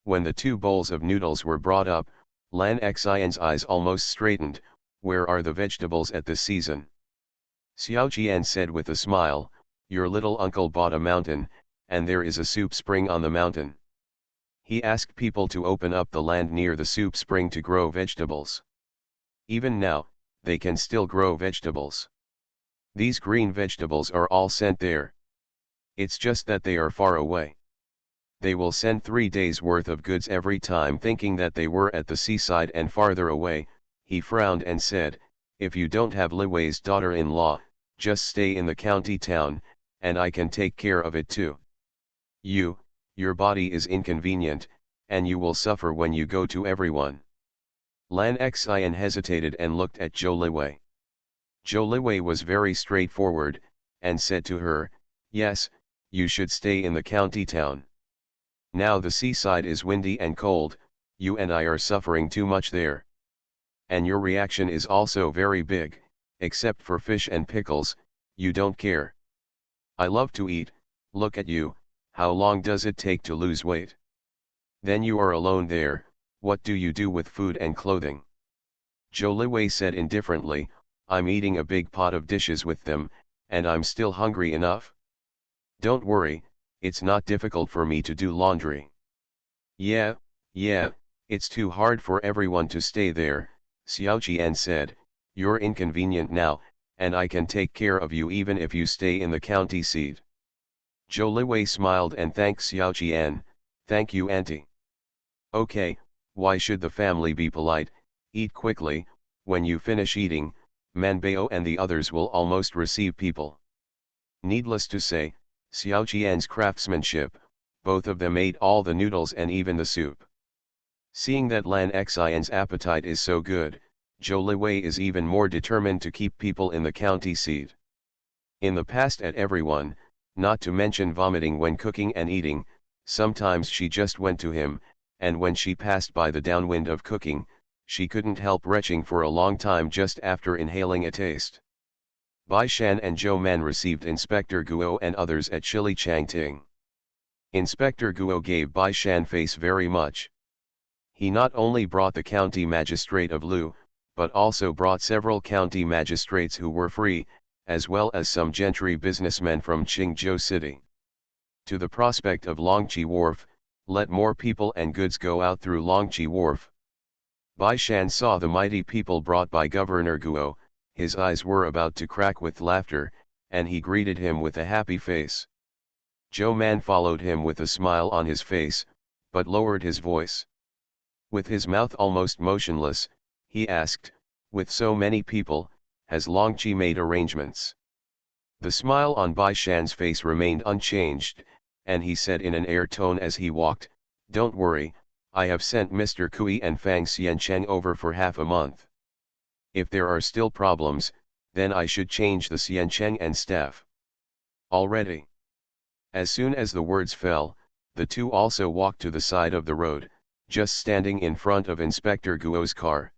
When the 2 bowls of noodles were brought up, Lan Xian's eyes almost straightened, where are the vegetables at this season? Xiao Jian said with a smile, your little uncle bought a mountain, and there is a soup spring on the mountain. He asked people to open up the land near the soup spring to grow vegetables. Even now, they can still grow vegetables. These green vegetables are all sent there. It's just that they are far away. They will send 3 days' worth of goods every time thinking that they were at the seaside and farther away, he frowned and said, if you don't have Li Wei's daughter-in-law, just stay in the county town, and I can take care of it too. Your body is inconvenient, and you will suffer when you go to everyone. Lan Xian hesitated and looked at Zhou Liwei. Zhou Liwei was very straightforward, and said to her, yes, you should stay in the county town. Now the seaside is windy and cold, you and I are suffering too much there. And your reaction is also very big, except for fish and pickles, you don't care. I love to eat, look at you, how long does it take to lose weight? Then you are alone there, what do you do with food and clothing? Zhou Liwei said indifferently, I'm eating a big pot of dishes with them, and I'm still hungry enough. Don't worry, it's not difficult for me to do laundry. Yeah, it's too hard for everyone to stay there, Xiao Qian said, you're inconvenient now, and I can take care of you even if you stay in the county seat. Zhou Liwei smiled and thanked Xiao Qian, thank you auntie. Okay, why should the family be polite, eat quickly, when you finish eating, Manbao and the others will almost receive people. Needless to say, Xiao Qian's craftsmanship, both of them ate all the noodles and even the soup. Seeing that Lan Xian's appetite is so good, Zhou Liwei is even more determined to keep people in the county seat. In the past at everyone, not to mention vomiting when cooking and eating, sometimes she just went to him, and when she passed by the downwind of cooking, she couldn't help retching for a long time just after inhaling a taste. Bai Shan and Zhou Man received Inspector Guo and others at Chili Changting. Inspector Guo gave Bai Shan face very much. He not only brought the county magistrate of Lu, but also brought several county magistrates who were free, as well as some gentry businessmen from Qingzhou City. To the prospect of Longqi Wharf, let more people and goods go out through Longqi Wharf. Bai Shan saw the mighty people brought by Governor Guo, his eyes were about to crack with laughter, and he greeted him with a happy face. Zhou Man followed him with a smile on his face, but lowered his voice. With his mouth almost motionless, he asked, with so many people, has Longqi made arrangements? The smile on Bai Shan's face remained unchanged, and he said in an air tone as he walked, don't worry, I have sent Mr. Kui and Fang Xiancheng over for half a month. If there are still problems, then I should change the Xiancheng and staff. Already. As soon as the words fell, the two also walked to the side of the road, just standing in front of Inspector Guo's car.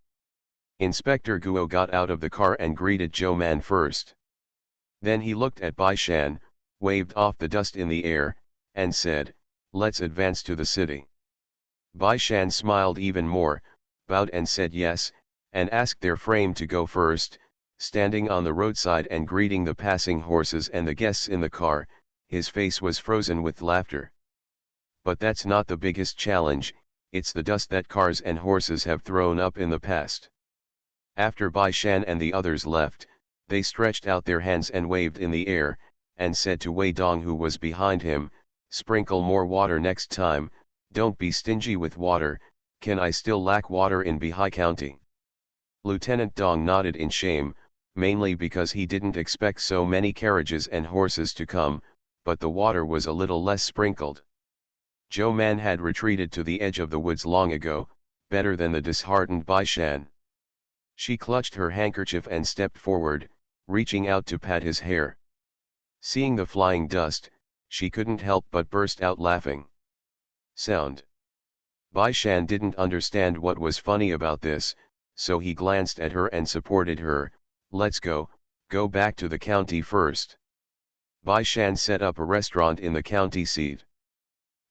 Inspector Guo got out of the car and greeted Zhou Man first. Then he looked at Bai Shan, waved off the dust in the air, and said, let's advance to the city. Bai Shan smiled even more, bowed and said yes, and asked their frame to go first, standing on the roadside and greeting the passing horses and the guests in the car, his face was frozen with laughter. But that's not the biggest challenge, it's the dust that cars and horses have thrown up in the past. After Bai Shan and the others left, they stretched out their hands and waved in the air, and said to Wei Dong who was behind him, sprinkle more water next time, don't be stingy with water, can I still lack water in Bihai County? Lieutenant Dong nodded in shame, mainly because he didn't expect so many carriages and horses to come, but the water was a little less sprinkled. Zhou Man had retreated to the edge of the woods long ago, better than the disheartened Bai Shan. She clutched her handkerchief and stepped forward, reaching out to pat his hair. Seeing the flying dust, she couldn't help but burst out laughing. Sound. Bai Shan didn't understand what was funny about this, so he glanced at her and supported her, let's go back to the county first. Bai Shan set up a restaurant in the county seat.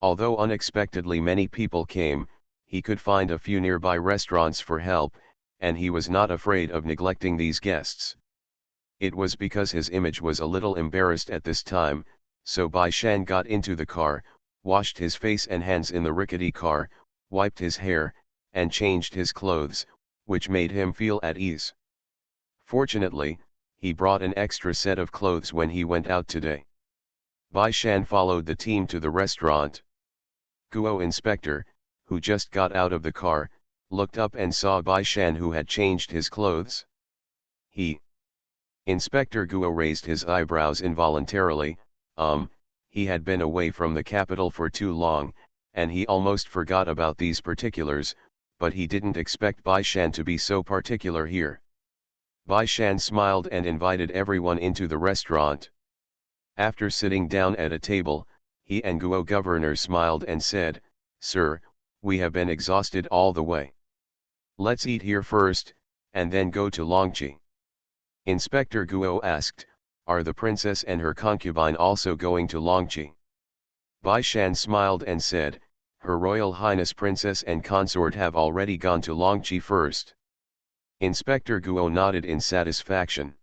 Although unexpectedly many people came, he could find a few nearby restaurants for help, and he was not afraid of neglecting these guests. It was because his image was a little embarrassed at this time, so Bai Shan got into the car, washed his face and hands in the rickety car, wiped his hair, and changed his clothes, which made him feel at ease. Fortunately, he brought an extra set of clothes when he went out today. Bai Shan followed the team to the restaurant. Guo Inspector, who just got out of the car, looked up and saw Bai Shan, who had changed his clothes. Inspector Guo raised his eyebrows involuntarily. He had been away from the capital for too long, and he almost forgot about these particulars, but he didn't expect Bai Shan to be so particular here. Bai Shan smiled and invited everyone into the restaurant. After sitting down at a table, he and Guo governor smiled and said, "Sir, we have been exhausted all the way. Let's eat here first, and then go to Longqi." Inspector Guo asked, "Are the princess and her concubine also going to Longqi?" Bai Shan smiled and said, "Her Royal Highness Princess and Consort have already gone to Longqi first." Inspector Guo nodded in satisfaction.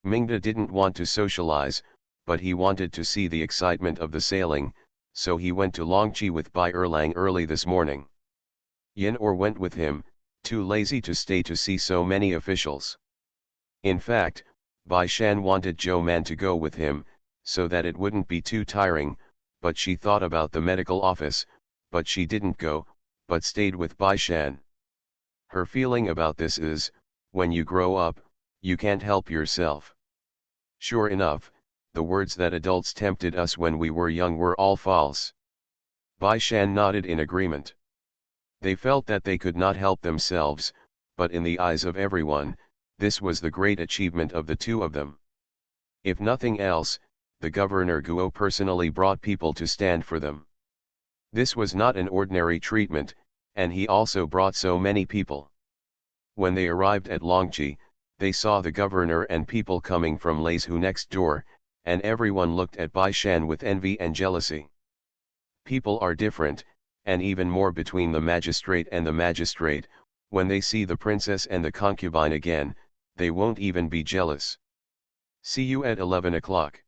Mingda didn't want to socialize, but he wanted to see the excitement of the sailing, so he went to Longqi with Bai Erlang early this morning. Yin Or went with him, too lazy to stay to see so many officials. In fact, Bai Shan wanted Zhou Man to go with him, so that it wouldn't be too tiring, but she thought about the medical office, but she didn't go, but stayed with Bai Shan. Her feeling about this is, when you grow up, you can't help yourself. Sure enough, the words that adults tempted us when we were young were all false. Bai Shan nodded in agreement. They felt that they could not help themselves, but in the eyes of everyone, this was the great achievement of the two of them. If nothing else, the governor Guo personally brought people to stand for them. This was not an ordinary treatment, and he also brought so many people. When they arrived at Longqi, they saw the governor and people coming from Lei's next door, and everyone looked at Bai Shan with envy and jealousy. People are different, and even more between the magistrate and the magistrate. When they see the princess and the concubine again, they won't even be jealous. See you at 11 o'clock.